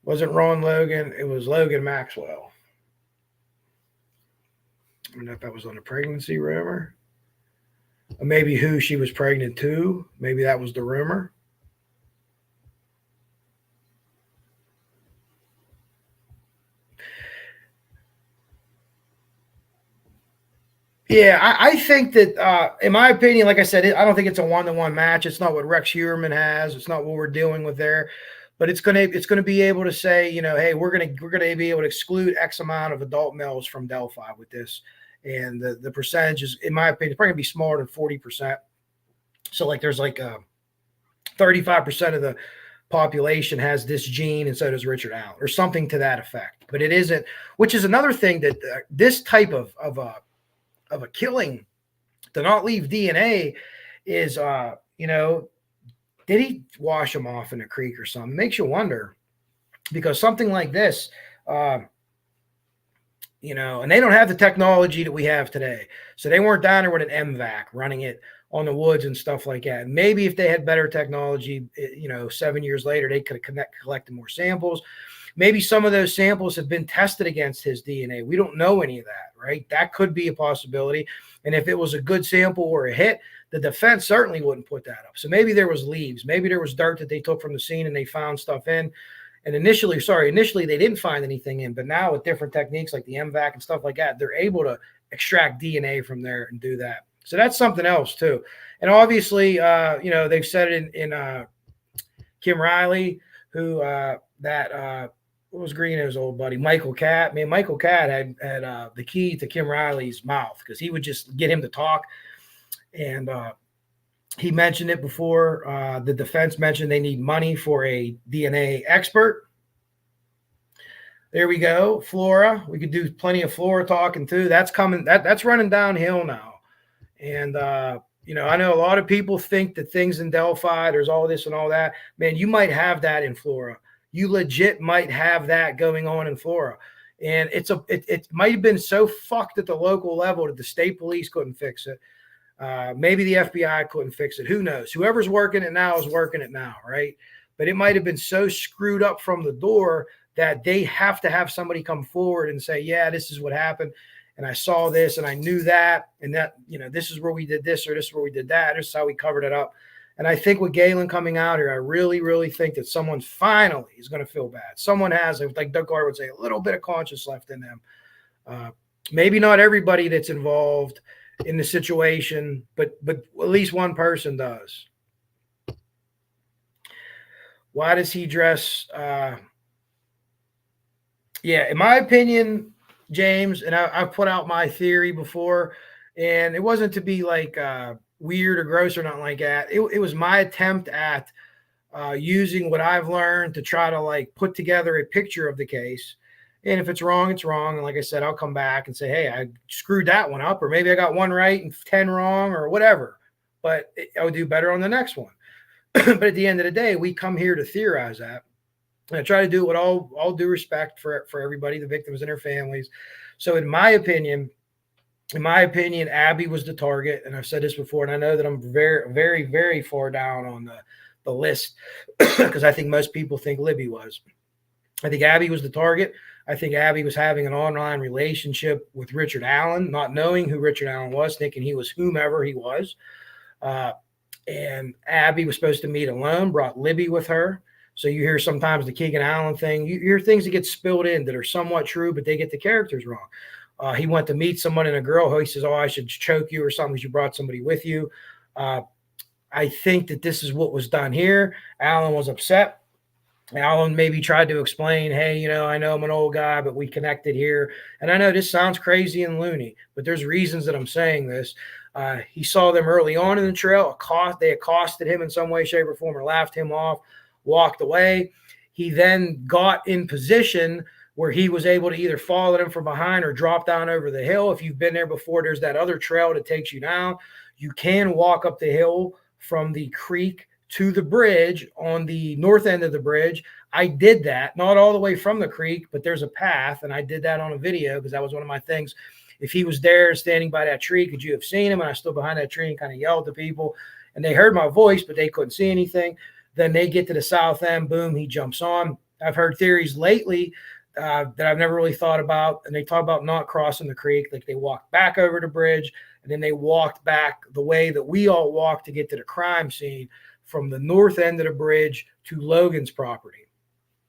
Wasn't Ron Logan. It was Logan Maxwell. I don't know if that was on a pregnancy rumor. Or maybe who she was pregnant to. Maybe that was the rumor. Yeah, I think that, in my opinion, like I said, I don't think it's a one-to-one match. It's not what Rex Heuerman has. It's not what we're dealing with there. But it's gonna be able to say, hey, we're gonna be able to exclude X amount of adult males from Delphi with this, and the percentage is, in my opinion, probably gonna be smaller than 40%. So like there's like 35% of the population has this gene, and so does Richard Allen, or something to that effect. But it isn't, which is another thing that this type of a killing to not leave DNA is, did he wash him off in a creek or something? Makes you wonder, because something like this, uh, and they don't have the technology that we have today. So they weren't down there with an MVAC running it on the woods and stuff like that. Maybe if they had better technology, 7 years later, they could have collected more samples. Maybe some of those samples have been tested against his DNA. We don't know any of that, right? That could be a possibility. And if it was a good sample or a hit, the defense certainly wouldn't put that up. So maybe there was leaves, maybe there was dirt that they took from the scene and they found stuff in. And initially they didn't find anything in, but now with different techniques like the MVAC and stuff like that, they're able to extract DNA from there and do that. So that's something else too. And obviously, they've said it in Kim Riley, who what was Greeno's old buddy, Michael Catt. Man, Michael Catt had the key to Kim Riley's mouth, because he would just get him to talk. And he mentioned it before. The defense mentioned they need money for a DNA expert. There we go. Flora. We could do plenty of Flora talking too. That's coming. That's running downhill now. And I know a lot of people think that things in Delphi, there's all this and all that. Man, you might have that in Flora. You legit might have that going on in Flora. And it might have been so fucked at the local level that the state police couldn't fix it. Maybe the FBI couldn't fix it. Who knows? Whoever's working it now is working it now, right? But it might have been so screwed up from the door that they have to have somebody come forward and say, yeah, this is what happened. And I saw this and I knew that. And that, this is where we did this, or this is where we did that. This is how we covered it up. And I think with Galen coming out here, I really, really think that someone finally is going to feel bad. Someone has, like Doug Carter would say, a little bit of conscience left in them. Maybe not everybody that's involved in the situation, but at least one person does. Why does he dress? In my opinion, James, and I've put out my theory before, and it wasn't to be like weird or gross or nothing like that. It was my attempt at using what I've learned to try to like put together a picture of the case. And if it's wrong, it's wrong. And like I said, I'll come back and say, hey, I screwed that one up, or maybe I got one right and 10 wrong, or whatever. But I'll do better on the next one. But at the end of the day, we come here to theorize that. And I try to do it with all due respect for everybody, the victims and their families. So in my opinion, Abby was the target. And I've said this before, and I know that I'm very, very, very far down on the list because I think most people think Libby was. I think Abby was the target. I think Abby was having an online relationship with Richard Allen, not knowing who Richard Allen was, thinking he was whomever he was. And Abby was supposed to meet alone, brought Libby with her. So you hear sometimes the Keegan Allen thing. You hear things that get spilled in that are somewhat true, but they get the characters wrong. He went to meet someone and a girl who he says, oh, I should choke you or something because you brought somebody with you. I think that this is what was done here. Allen was upset. Alan maybe tried to explain, hey, I know I'm an old guy, but we connected here. And I know this sounds crazy and loony, but there's reasons that I'm saying this. He saw them early on in the trail. They accosted him in some way, shape, or form, or laughed him off, walked away. He then got in position where he was able to either follow them from behind or drop down over the hill. If you've been there before, there's that other trail that takes you down. You can walk up the hill from the creek to the bridge on the north end of the bridge. I did that, not all the way from the creek, but there's a path. And I did that on a video because that was one of my things. If he was there standing by that tree, could you have seen him? And I stood behind that tree and kind of yelled to people, and they heard my voice, but they couldn't see anything. Then they get to the south end, boom, he jumps on. I've heard theories lately that I've never really thought about. And they talk about not crossing the creek. Like they walked back over the bridge and then they walked back the way that we all walked to get to the crime scene, from the north end of the bridge to Logan's property.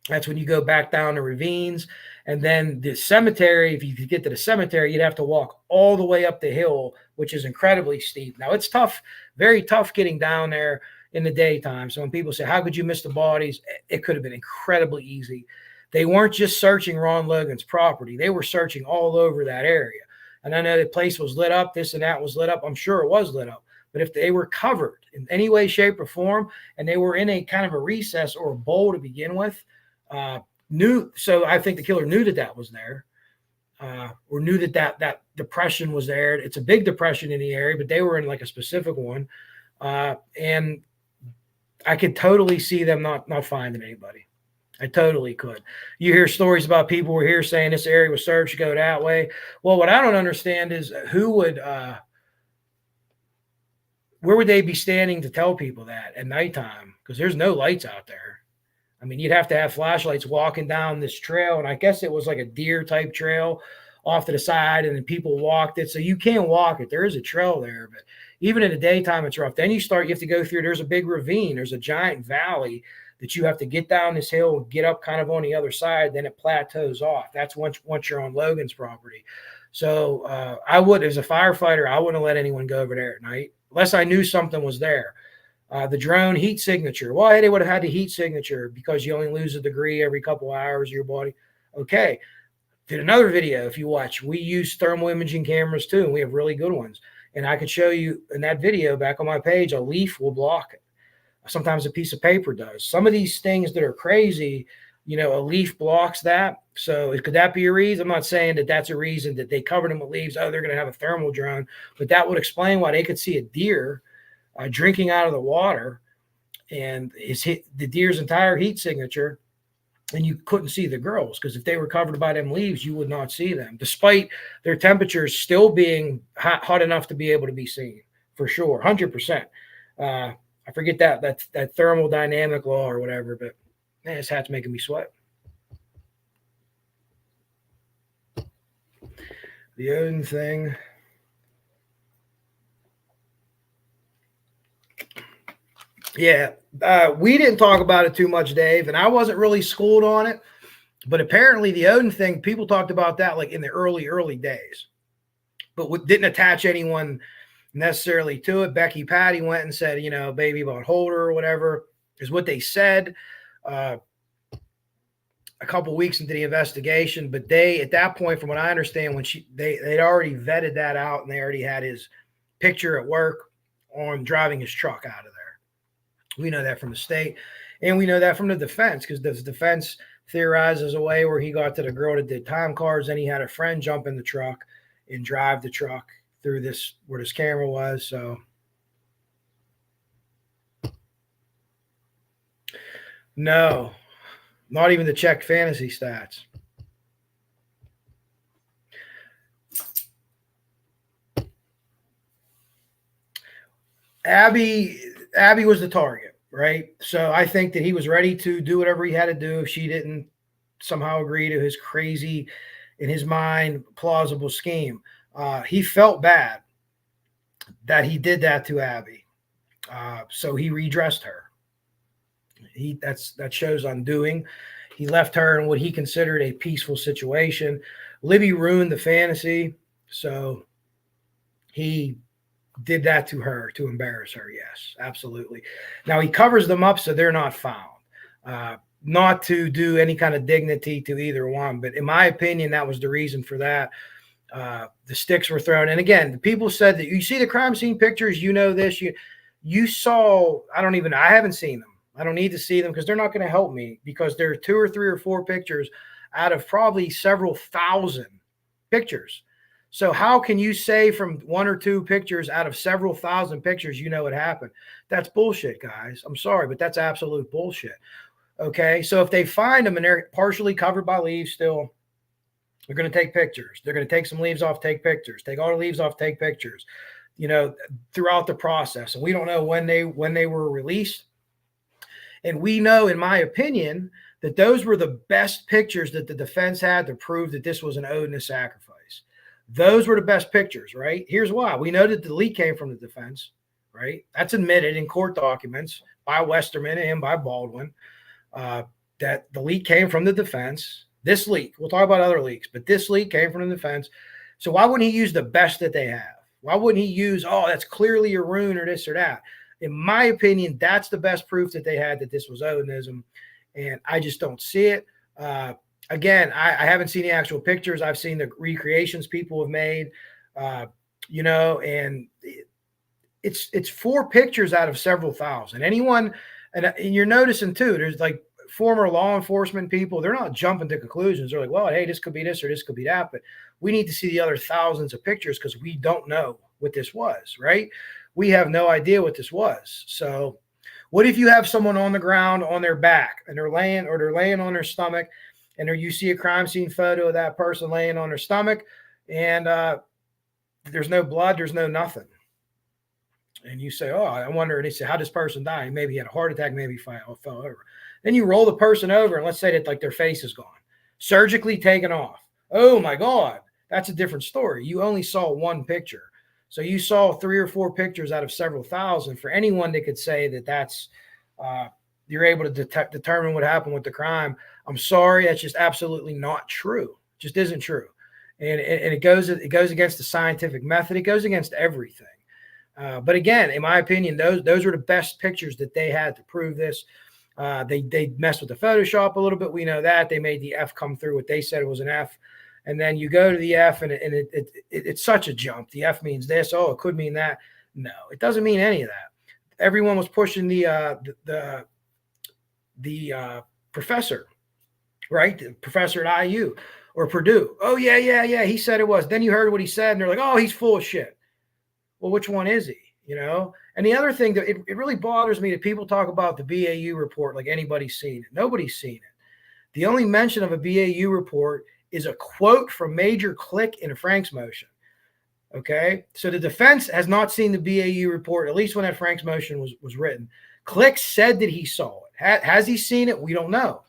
That's when you go back down the ravines. And then the cemetery, if you could get to the cemetery, you'd have to walk all the way up the hill, which is incredibly steep. Now, it's tough, very tough getting down there in the daytime. So when people say, how could you miss the bodies? It could have been incredibly easy. They weren't just searching Ron Logan's property. They were searching all over that area. And I know the place was lit up, this and that was lit up. I'm sure it was lit up. But if they were covered in any way, shape, or form, and they were in a kind of a recess or a bowl to begin with, so I think the killer knew that was there, or knew that depression was there. It's a big depression in the area, but they were in like a specific one, and I could totally see them not finding anybody. I totally could. You hear stories about people were here saying this area was searched, go that way. Well, what I don't understand is who would, where would they be standing to tell people that at nighttime? Because there's no lights out there. I mean, you'd have to have flashlights walking down this trail, and I guess it was like a deer type trail off to the side, and then people walked it. So you can walk it. There is a trail there, but even in the daytime, it's rough. Then you have to go through, there's a big ravine. There's a giant valley that you have to get down this hill and get up kind of on the other side. Then it plateaus off. That's once you're on Logan's property. So as a firefighter, I wouldn't let anyone go over there at night unless I knew something was there. The drone heat signature. Well, they would have had the heat signature because you only lose a degree every couple hours of your body. Okay. Did another video, if you watch, we use thermal imaging cameras too, and we have really good ones. And I could show you in that video back on my page, a leaf will block it. Sometimes a piece of paper does. Some of these things that are crazy, a leaf blocks that. So could that be a reason? I'm not saying that that's a reason that they covered them with leaves. Oh, they're going to have a thermal drone, but that would explain why they could see a deer drinking out of the water, and the deer's entire heat signature, and you couldn't see the girls because if they were covered by them leaves, you would not see them, despite their temperatures still being hot enough to be able to be seen, for sure, 100%. I forget that thermodynamic law or whatever, but man, this hat's making me sweat. The Odin thing. Yeah, we didn't talk about it too much, Dave, and I wasn't really schooled on it. But apparently the Odin thing, people talked about that like in the early days, but didn't attach anyone necessarily to it. Becky Patty went and said, baby about Holder or whatever is what they said a couple weeks into the investigation. But they, at that point, from what I understand, they'd already vetted that out, and they already had his picture at work on driving his truck out of there. We know that from the state, and we know that from the defense, because the defense theorizes a way where he got to the girl that did time cards, and he had a friend jump in the truck and drive the truck through this where this camera was. So no, not even to check fantasy stats. Abby was the target, right? So I think that he was ready to do whatever he had to do if she didn't somehow agree to his crazy, in his mind, plausible scheme. He felt bad that he did that to Abby. So he redressed her. That shows undoing. He left her in what he considered a peaceful situation. Libby ruined the fantasy, so he did that to her to embarrass her. Yes, absolutely. Now he covers them up so they're not found. Not to do any kind of dignity to either one, but in my opinion, that was the reason for that. The sticks were thrown. And again, the people said that you see the crime scene pictures, this, you saw, I haven't seen them. I don't need to see them because they're not going to help me, because there are 2 or 3 or 4 pictures out of probably several thousand pictures. So how can you say from 1 or 2 pictures out of several thousand pictures, what happened? That's bullshit, guys. I'm sorry, but that's absolute bullshit. Okay. So if they find them and they're partially covered by leaves still, they're going to take pictures. They're going to take some leaves off, take pictures, take all the leaves off, take pictures, throughout the process. And we don't know when they were released. And we know, in my opinion, that those were the best pictures that the defense had to prove that this was an Odinist sacrifice. Those were the best pictures, right? Here's why. We know that the leak came from the defense, right? That's admitted in court documents by Westerman and by Baldwin. that the leak came from the defense. This leak, we'll talk about other leaks, but this leak came from the defense. So why wouldn't he use the best that they have? Why wouldn't he use, oh, that's clearly a rune or this or that? In my opinion, that's the best proof that they had that this was Odinism, and I just don't see it. Again, I haven't seen the actual pictures. I've seen the recreations people have made, and it's 4 pictures out of several thousand. Anyone, and you're noticing too, there's like former law enforcement people, they're not jumping to conclusions. They're like, well, hey, this could be this or this could be that, but we need to see the other thousands of pictures because we don't know what this was, right? We have no idea what this was. So what if you have someone on the ground on their back and they're laying on their stomach, and you see a crime scene photo of that person laying on their stomach, and there's no blood, there's no nothing. And you say, oh, I wonder, and they say, how did this person die? Maybe he had a heart attack, maybe he fell over. Then you roll the person over, and let's say that like their face is gone, surgically taken off. Oh my God, that's a different story. You only saw one picture. So you saw 3 or 4 pictures out of several thousand. For anyone that could say that that's, you're able to determine what happened with the crime, I'm sorry, that's just absolutely not true. It just isn't true. And it goes against the scientific method. It goes against everything. But again, in my opinion, those are the best pictures that they had to prove this. They messed with the Photoshop a little bit. We know that. They made the F come through what they said it was an F. And then you go to the F, and it's such a jump. The F means this. Oh, it could mean that. No, it doesn't mean any of that. Everyone was pushing the professor, right? The professor at IU or Purdue. Oh, yeah. He said it was. Then you heard what he said, and they're like, oh, he's full of shit. Well, which one is he? And the other thing that it really bothers me that people talk about the BAU report like anybody's seen it. Nobody's seen it. The only mention of a BAU report is a quote from Major Click in Frank's motion. Okay, so the defense has not seen the BAU report, at least when that Frank's motion was written. Click said that he saw it. Has he seen it? We don't know.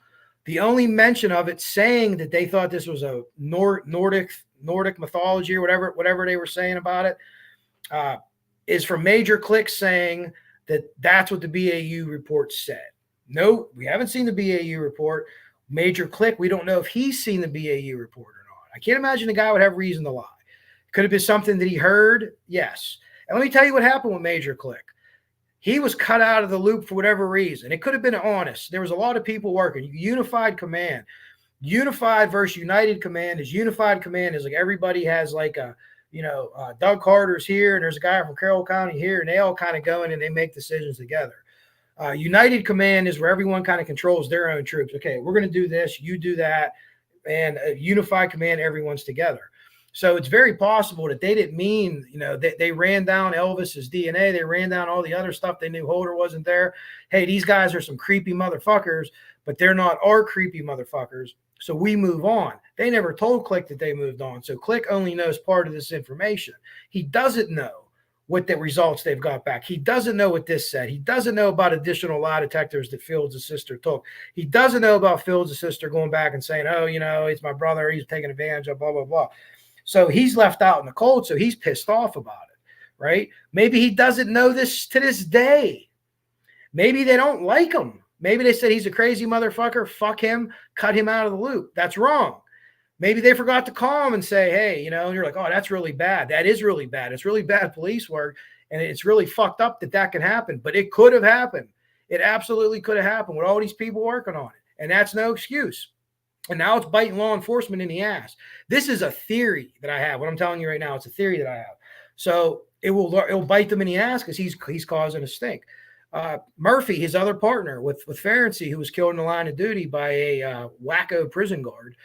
The only mention of it saying that they thought this was a Nordic mythology or whatever they were saying about it, is from Major Click saying that that's what the BAU report said. No, we haven't seen the BAU report. Major Click, we don't know if he's seen the BAU report or not. I can't imagine the guy would have reason to lie. Could have been something that he heard? Yes. And let me tell you what happened with Major Click. He was cut out of the loop for whatever reason. It could have been honest. There was a lot of people working. Unified command. Unified versus united command is unified command is like everybody has like a, Doug Carter's here, and there's a guy from Carroll County here, and they all kind of go in and they make decisions together. United command is where everyone kind of controls their own troops. Okay, we're going to do this, you do that, and unified command, everyone's together. So it's very possible that they didn't mean, they ran down Elvis's DNA. They ran down all the other stuff. They knew Holder wasn't there. Hey, these guys are some creepy motherfuckers, but they're not our creepy motherfuckers. So we move on. They never told Click that they moved on. So Click only knows part of this information. He doesn't know what the results they've got back. He doesn't know what this said. He doesn't know about additional lie detectors that Fields' sister took. He doesn't know about Fields' sister going back and saying, oh, it's my brother. He's taking advantage of blah, blah, blah. So he's left out in the cold. So he's pissed off about it, right? Maybe he doesn't know this to this day. Maybe they don't like him. Maybe they said he's a crazy motherfucker. Fuck him. Cut him out of the loop. That's wrong. Maybe they forgot to call him and say, hey, and you're like, oh, that's really bad. That is really bad. It's really bad police work. And it's really fucked up that can happen. But it could have happened. It absolutely could have happened with all these people working on it. And that's no excuse. And now it's biting law enforcement in the ass. This is a theory that I have. What I'm telling you right now, it's a theory that I have. So it will bite them in the ass because he's causing a stink. Murphy, his other partner with Ferenczi, who was killed in the line of duty by a wacko prison guard.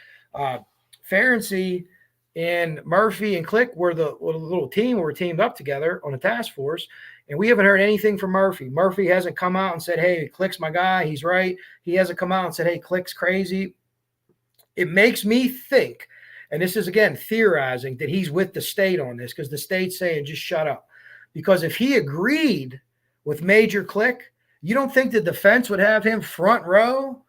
Ferenczi and Murphy and Click were the little team who were teamed up together on a task force. And we haven't heard anything from Murphy. Murphy hasn't come out and said, hey, Click's my guy. He's right. He hasn't come out and said, hey, Click's crazy. It makes me think, and this is, again, theorizing, that he's with the state on this because the state's saying, just shut up. Because if he agreed with Major Click, you don't think the defense would have him front row,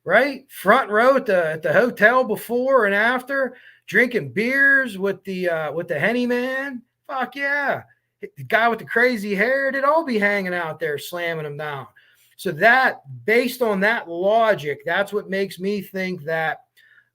right? Front row at the hotel before and after, drinking beers with the Henny man? Fuck yeah. The guy with the crazy hair, they'd all be hanging out there slamming him down. So that, based on that logic, that's what makes me think that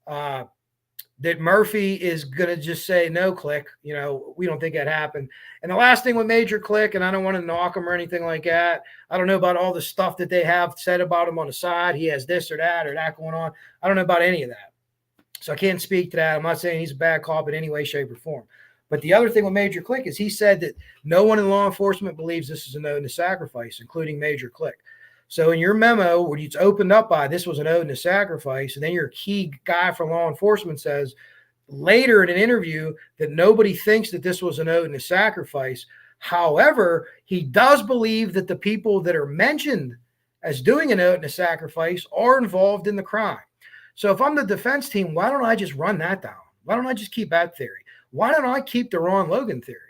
that Murphy is going to just say no click. We don't think that happened. And the last thing with Major Click, and I don't want to knock him or anything like that. I don't know about all the stuff that they have said about him on the side. He has this or that going on. I don't know about any of that. So I can't speak to that. I'm not saying he's a bad cop in any way, shape, or form. But the other thing with Major Click is he said that no one in law enforcement believes this is an ode to sacrifice, including Major Click. So in your memo, where it's opened up by this was an ode to sacrifice, and then your key guy from law enforcement says later in an interview that nobody thinks that this was an ode to sacrifice. However, he does believe that the people that are mentioned as doing an ode to sacrifice are involved in the crime. So if I'm the defense team, why don't I just run that down? Why don't I just keep that theory? Why don't I keep the Ron Logan theory?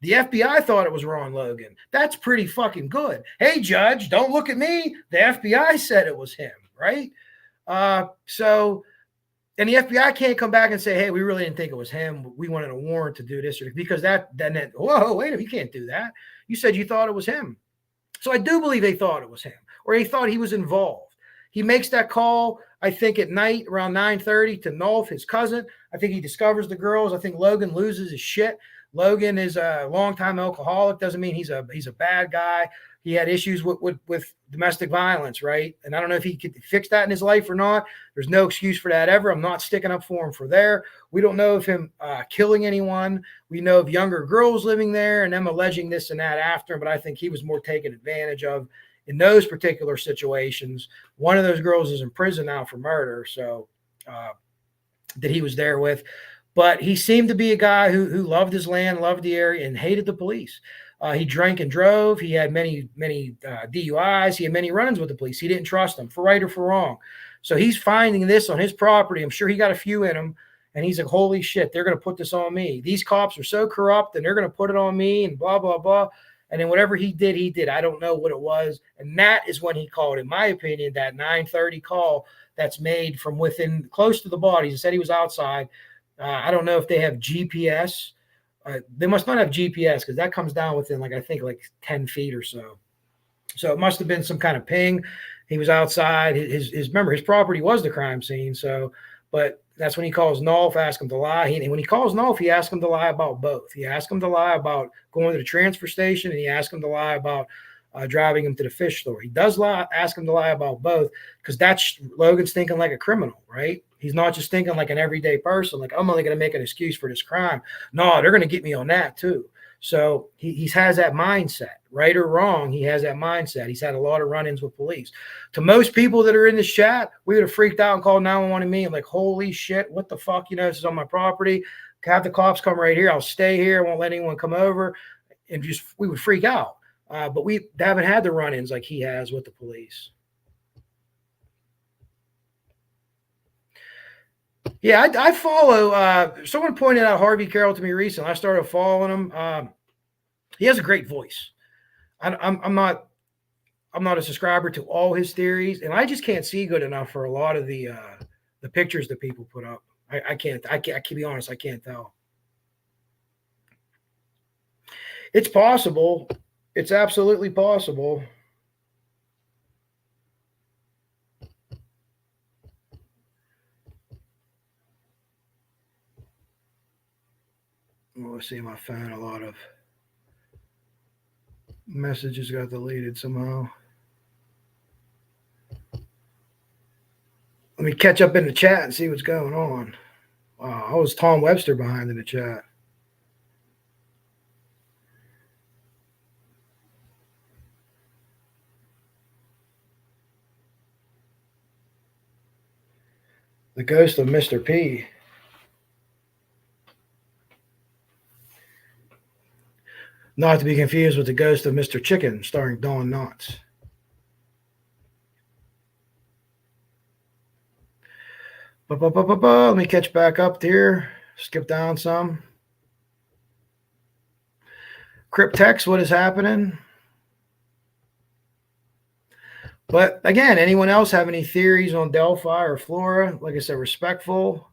The FBI thought it was Ron Logan. That's pretty fucking good. Hey, judge, don't look at me. The FBI said it was him, right? And the FBI can't come back and say, hey, we really didn't think it was him. We wanted a warrant to do this, because whoa, wait a minute, you can't do that. You said you thought it was him. So I do believe they thought it was him, or they thought he was involved. He makes that call, I think, at night around 9:30 to Nolf, his cousin. I think he discovers the girls. I think Logan loses his shit. Logan is a longtime alcoholic. Doesn't mean he's a bad guy. He had issues with domestic violence, right? And I don't know if he could fix that in his life or not. There's no excuse for that ever. I'm not sticking up for him for there. We don't know of him killing anyone. We know of younger girls living there and them alleging this and that after him, but I think he was more taken advantage of in those particular situations. One of those girls is in prison now for murder, so that he was there with. But he seemed to be a guy who loved his land, loved the area, and hated the police. He drank and drove. He had many DUIs. He had many run-ins with the police. He didn't trust them, for right or for wrong. So he's finding this on his property. I'm sure he got a few in him. And he's like, holy shit, they're going to put this on me. These cops are so corrupt, and they're going to put it on me, and blah, blah, blah. And then whatever he did. I don't know what it was. And that is when he called, in my opinion, that 9:30 call that's made from within, close to the bodies. He said he was outside. I don't know if they have GPS. They must not have GPS, because that comes down within, I think 10 feet or so. So it must have been some kind of ping. He was outside. Remember, his property was the crime scene. So, but that's when he calls Nolf, asks him to lie. And when he calls Nolf, he asks him to lie about both. He asks him to lie about going to the transfer station, and he asks him to lie about driving him to the fish store. He does ask him to lie about both, because that's Logan's thinking like a criminal, right? He's not just thinking like an everyday person, like I'm only going to make an excuse for this crime. No, they're going to get me on that too. So he has that mindset, right or wrong. He has that mindset. He's had a lot of run-ins with police. To most people that are in this chat, we would have freaked out and called 911 to me. I'm like, holy shit, what the fuck? This is on my property. Have the cops come right here. I'll stay here. I won't let anyone come over. And we would freak out. But we haven't had the run-ins like he has with the police. Yeah, I follow. Someone pointed out Harvey Carroll to me recently. I started following him. He has a great voice. I'm not a subscriber to all his theories, and I just can't see good enough for a lot of the pictures that people put up. I can't be honest. I can't tell. It's possible. It's absolutely possible. Let's see my phone. A lot of messages got deleted somehow. Let me catch up in the chat and see what's going on. Wow, I was Tom Webster behind in the chat. The ghost of Mr. P. Not to be confused with the ghost of Mr. Chicken, starring Don Knotts. Let me catch back up here. Skip down some. Cryptex, what is happening? But again, anyone else have any theories on Delphi or Flora? Like I said, respectful.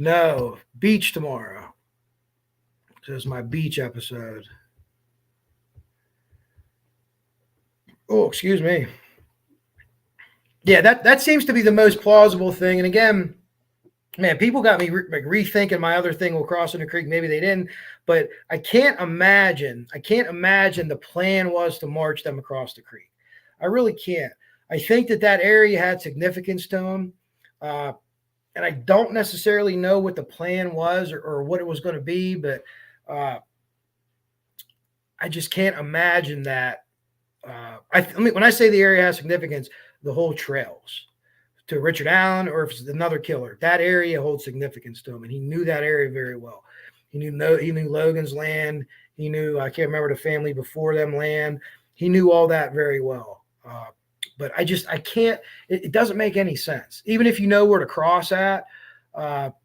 No, beach tomorrow. So it's my beach episode. Oh, excuse me. Yeah, that seems to be the most plausible thing. And again, man, people got me rethinking my other thing with crossing the creek. Maybe they didn't, but I can't imagine the plan was to march them across the creek. I really can't. I think that area had significance to them. And I don't necessarily know what the plan was or what it was going to be, but I just can't imagine that. I mean, when I say the area has significance, the whole trails to Richard Allen, or if it's another killer, that area holds significance to him, and he knew that area very well. He knew Logan's land. He knew, I can't remember the family before them land. He knew all that very well. But I can't. It doesn't make any sense. Even if you know where to cross at,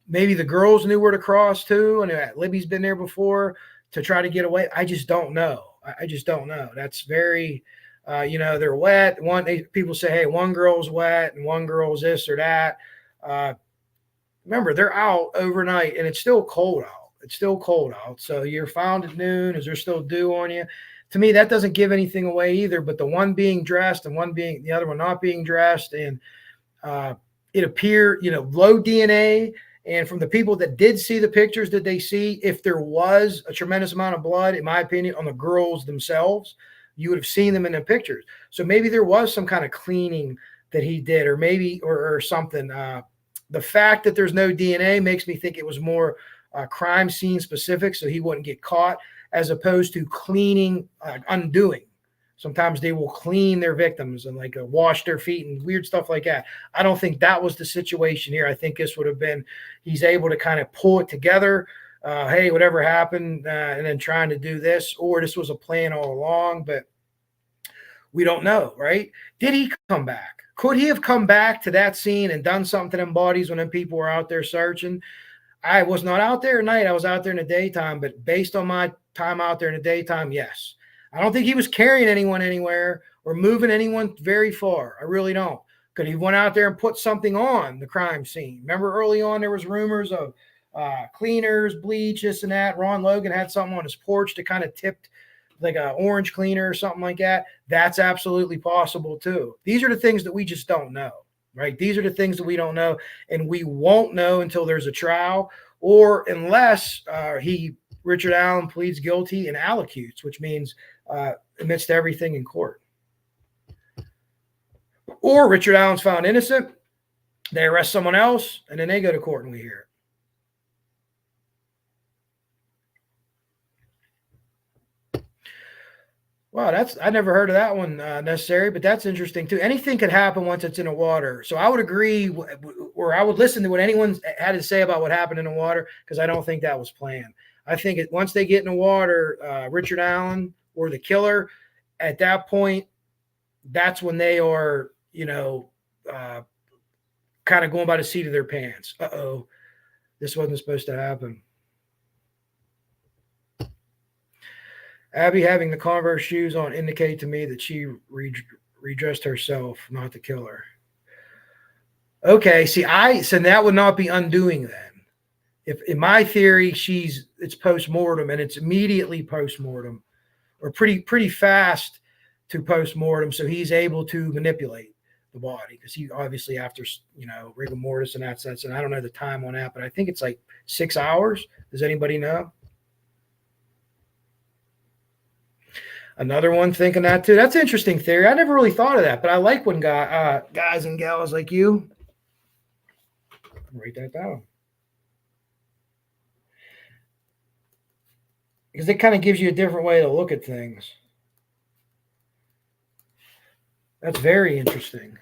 maybe the girls knew where to cross too, and Libby's been there before to try to get away. I just don't know. I just don't know. That's very. They're wet. People say, hey, one girl's wet and one girl's this or that. Remember, they're out overnight and it's still cold out. It's still cold out. So you're found at noon. Is there still dew on you? To me, that doesn't give anything away either. But the one being dressed and the other one not being dressed, and it appeared, low DNA. And from the people that did see the pictures, did they see if there was a tremendous amount of blood, in my opinion, on the girls themselves? You would have seen them in the pictures. So maybe there was some kind of cleaning that he did, or maybe, or something. The fact that there's no DNA makes me think it was more crime scene specific, so he wouldn't get caught, as opposed to cleaning, undoing. Sometimes they will clean their victims and wash their feet and weird stuff like that. I don't think that was the situation here. I think this would have been, he's able to kind of pull it together. Hey, whatever happened, and then trying to do this, or this was a plan all along, but we don't know, right? Did he come back? Could he have come back to that scene and done something to them bodies when them people were out there searching? I was not out there at night. I was out there in the daytime, but based on my time out there in the daytime, yes. I don't think he was carrying anyone anywhere or moving anyone very far. I really don't. Could he went out there and put something on the crime scene? Remember early on there was rumors of cleaners, bleach, this and that. Ron Logan had something on his porch that kind of tipped like an orange cleaner or something like that. That's absolutely possible too. These are the things that we just don't know, right? These are the things that we don't know, and we won't know until there's a trial, or unless Richard Allen pleads guilty and allocutes, which means admits to everything in court. Or Richard Allen's found innocent, they arrest someone else, and then they go to court and we hear it. Wow, I never heard of that one necessary, but that's interesting too. Anything could happen once it's in the water. So I would agree, or I would listen to what anyone had to say about what happened in the water, because I don't think that was planned. I think once they get in the water, Richard Allen or the killer, at that point, that's when they are, kind of going by the seat of their pants. Uh-oh, this wasn't supposed to happen. Abby having the Converse shoes on indicate to me that she redressed herself, not the killer. Okay, see, so that would not be undoing then. If in my theory, it's post-mortem and it's immediately post-mortem, or pretty fast to post-mortem, so he's able to manipulate the body, because he obviously, after rigor mortis and that sense, and I don't know the time on that, but I think it's like 6 hours. Does anybody know? Another one thinking that too. That's an interesting theory. I never really thought of that, but I like when guys and gals like you write that down, because it kind of gives you a different way to look at things. That's very interesting.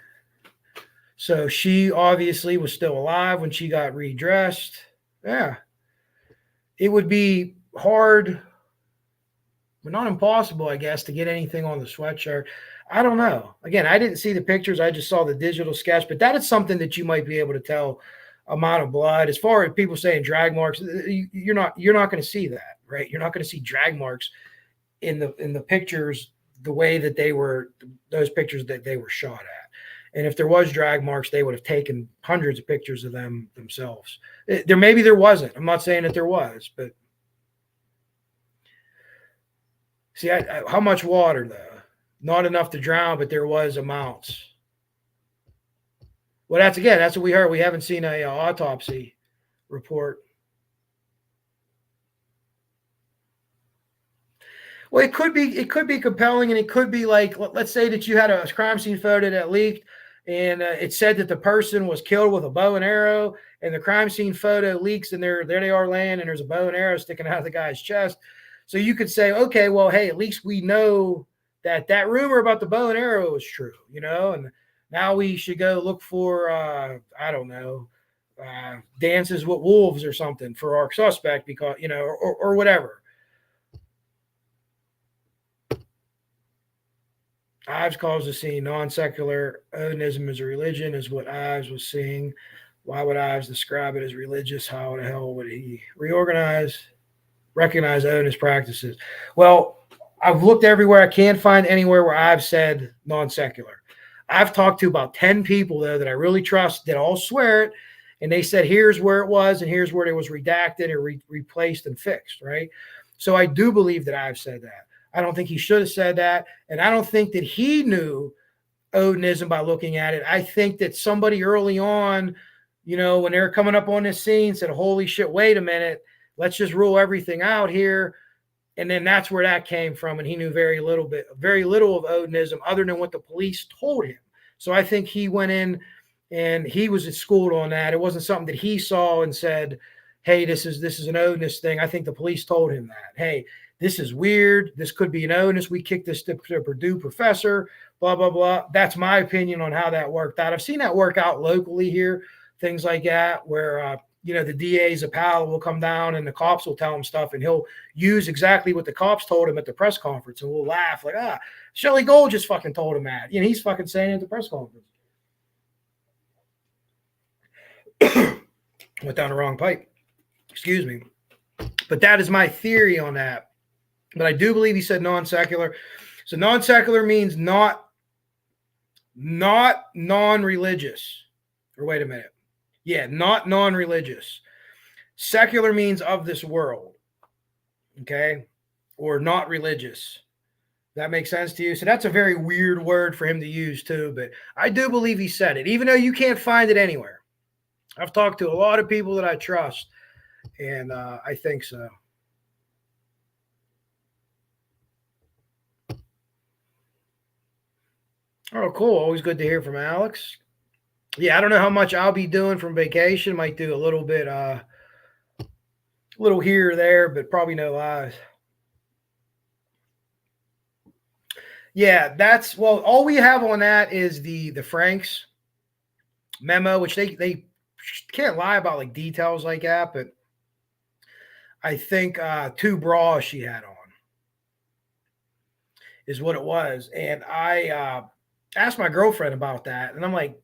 So she obviously was still alive when she got redressed. Yeah. It would be hard, but not impossible, I guess, to get anything on the sweatshirt. I don't know. Again, I didn't see the pictures. I just saw the digital sketch, but that is something that you might be able to tell amount of blood. As far as people saying drag marks, you're not going to see that, right? You're not going to see drag marks in the pictures the way that those pictures that they were shot at. And if there was drag marks, they would have taken hundreds of pictures of them themselves. Maybe there wasn't. I'm not saying that there was, but See, how much water though? Not enough to drown, but there was amounts. Well, that's what we heard. We haven't seen a autopsy report. Well, it could be compelling, and it could be like, let's say that you had a crime scene photo that leaked, and it said that the person was killed with a bow and arrow, and the crime scene photo leaks, and there they are laying, and there's a bow and arrow sticking out of the guy's chest. So you could say, okay, well, hey, at least we know that that rumor about the bow and arrow is true, and now we should go look for, I don't know, dances with wolves or something for our suspect, because or whatever. Ives calls the scene non-secular. Odenism is a religion, is what Ives was seeing. Why would Ives describe it as religious? How the hell would he recognize Odinist practices? Well, I've looked everywhere. I can't find anywhere where I've said non-secular. I've talked to about 10 people, though, that I really trust that all swear it. And they said, here's where it was, and here's where it was redacted or replaced and fixed, right? So I do believe that I've said that. I don't think he should have said that. And I don't think that he knew Odinism by looking at it. I think that somebody early on, when they're coming up on this scene, said, holy shit, wait a minute, let's just rule everything out here. And then that's where that came from. And he knew very little of Odinism other than what the police told him. So I think he went in and he was schooled on that. It wasn't something that he saw and said, hey, this is an Odinist thing. I think the police told him that, hey, this is weird. This could be an Odinist. We kicked this to Purdue professor, blah, blah, blah. That's my opinion on how that worked out. I've seen that work out locally here, things like that, where, the DA's a pal will come down and the cops will tell him stuff, and he'll use exactly what the cops told him at the press conference, and we'll laugh like, Shelley Gold just fucking told him that. He's fucking saying it at the press conference. Went down the wrong pipe. Excuse me. But that is my theory on that. But I do believe he said non-secular. So non-secular means not non-religious. Or wait a minute. Yeah, not non-religious. Secular means of this world. Okay? Or not religious. That makes sense to you? So that's a very weird word for him to use too. But I do believe he said it, even though you can't find it anywhere. I've talked to a lot of people that I trust, and I think so. Oh, cool. Always good to hear from Alex. Yeah, I don't know how much I'll be doing from vacation. Might do a little bit, little here or there, but probably no lives. Yeah, all we have on that is the Franks memo, which they can't lie about like details like that, but I think 2 bras she had on is what it was. And I asked my girlfriend about that, and I'm like,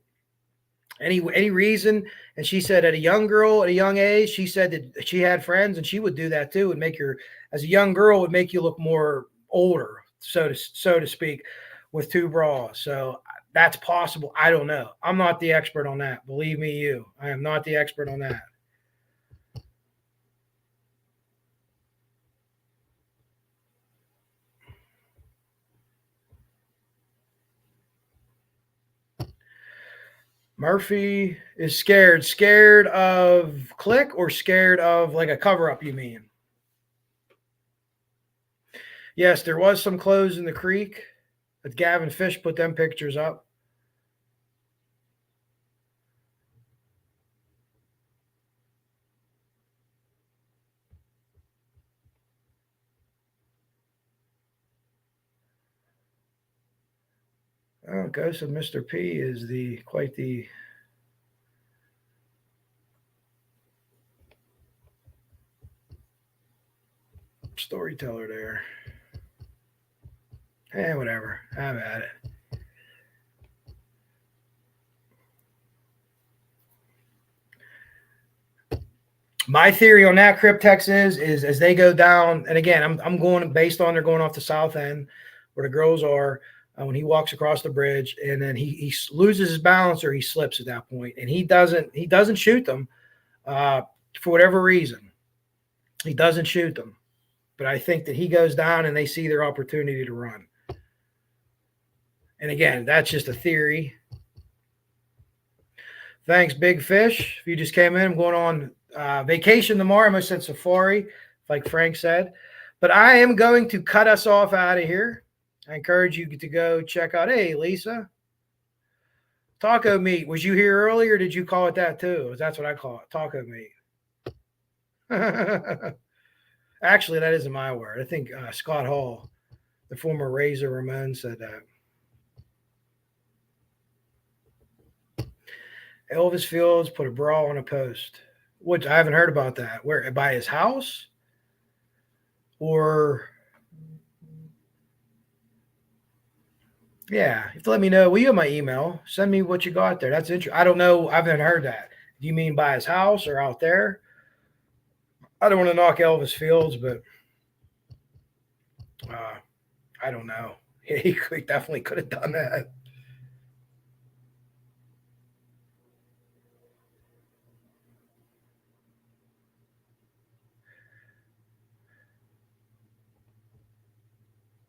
any reason? And she said, at a young girl at a young age, she said that she had friends and she would do that too. Would make her, as a young girl, would make you look more older, so to speak, with 2 bras. So that's possible. I don't know. I'm not the expert on that. Believe me, I am not the expert on that. Murphy is scared of Click, or scared of like a cover up, you mean? Yes, there was some clothes in the creek, but Gavin Fish put them pictures up. Oh, Ghost of Mr. P is quite the storyteller there. Whatever. Have at it. My theory on that Cryptex is as they go down, and again, I'm going based on they're going off the south end where the girls are. When he walks across the bridge, and then he loses his balance or he slips at that point, and he doesn't shoot them for whatever reason. He doesn't shoot them. But I think that he goes down and they see their opportunity to run. And again, that's just a theory. Thanks, Big Fish. If you just came in, I'm going on vacation tomorrow. I almost said safari, like Frank said. But I am going to cut us off out of here. I encourage you to go check out, hey, Lisa, taco meat. Was you here earlier? Or did you call it that too? That's what I call it, taco meat. Actually, that isn't my word. I think Scott Hall, the former Razor Ramon, said that. Elvis Fields put a bra on a post. Which I haven't heard about that. Where, by his house? Or yeah, you have to let me know. Well, you have my email. Send me what you got there. That's interesting. I don't know. I haven't heard that. Do you mean by his house or out there? I don't want to knock Elvis Fields, but I don't know. He definitely could have done that.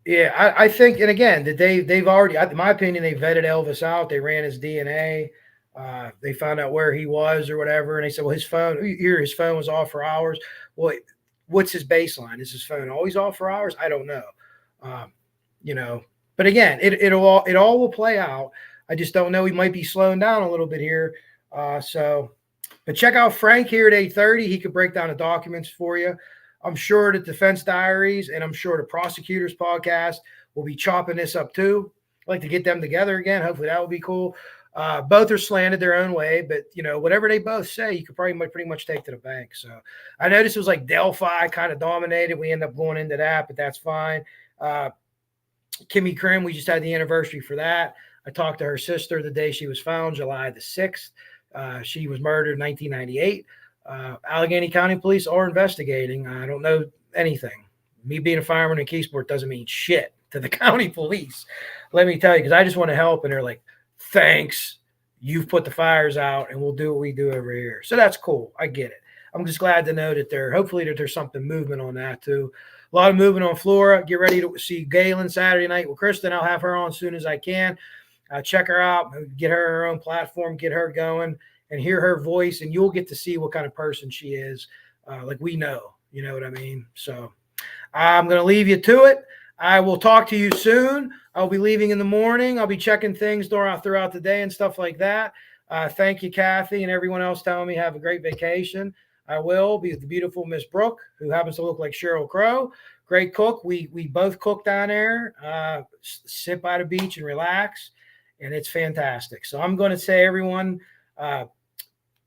Yeah, I think, and again, that they've already, in my opinion, they vetted Elvis out. They ran his DNA. They found out where he was or whatever, and they said, well, his phone was off for hours. Well, what's his baseline? Is his phone always off for hours? I don't know. But again, it all will play out. I just don't know. He might be slowing down a little bit here. But check out Frank here at 8:30. He could break down the documents for you. I'm sure the Defense Diaries and I'm sure the Prosecutors Podcast will be chopping this up too. I'd like to get them together again. Hopefully that will be cool. Both are slanted their own way, but whatever they both say, you could probably pretty much take to the bank. So I noticed it was like Delphi kind of dominated. We end up going into that, but that's fine. Kimmy Krim, we just had the anniversary for that. I talked to her sister the day she was found, July the 6th. She was murdered in 1998. Allegheny County Police are investigating. I don't know anything. Me being a fireman in Keysport doesn't mean shit to the county police. Let me tell you, because I just want to help. And they're like, thanks. You've put the fires out and we'll do what we do over here. So that's cool. I get it. I'm just glad to know that hopefully there's something movement on that too. A lot of movement on Flora. Get ready to see Galen Saturday night with Kristen. I'll have her on as soon as I can. Check her out. Get her own platform. Get her going. And hear her voice, and you'll get to see what kind of person she is. Like we know, you know what I mean? So I'm going to leave you to it. I will talk to you soon. I'll be leaving in the morning. I'll be checking things throughout the day and stuff like that. Thank you, Kathy, and everyone else telling me have a great vacation. I will be with the beautiful Miss Brooke, who happens to look like Sheryl Crow. Great cook. We both cook down there, sit by the beach and relax, and it's fantastic. So I'm going to say, everyone,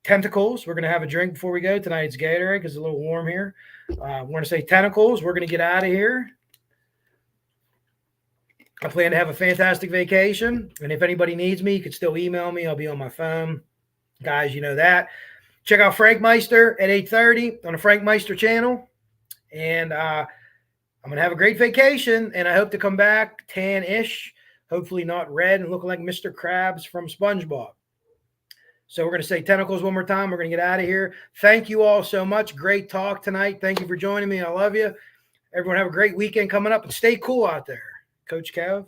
tentacles. We're going to have a drink before we go. Tonight it's Gatorade because it's a little warm here. We're going to say tentacles. We're going to get out of here. I plan to have a fantastic vacation. And if anybody needs me, you can still email me. I'll be on my phone. Guys, you know that. Check out Frank Meister at 8:30 on the Frank Meister channel. And I'm going to have a great vacation. And I hope to come back tan-ish. Hopefully not red and looking like Mr. Krabs from SpongeBob. So we're going to say tentacles one more time. We're going to get out of here. Thank you all so much. Great talk tonight. Thank you for joining me. I love you. Everyone have a great weekend coming up and stay cool out there. Coach Kev.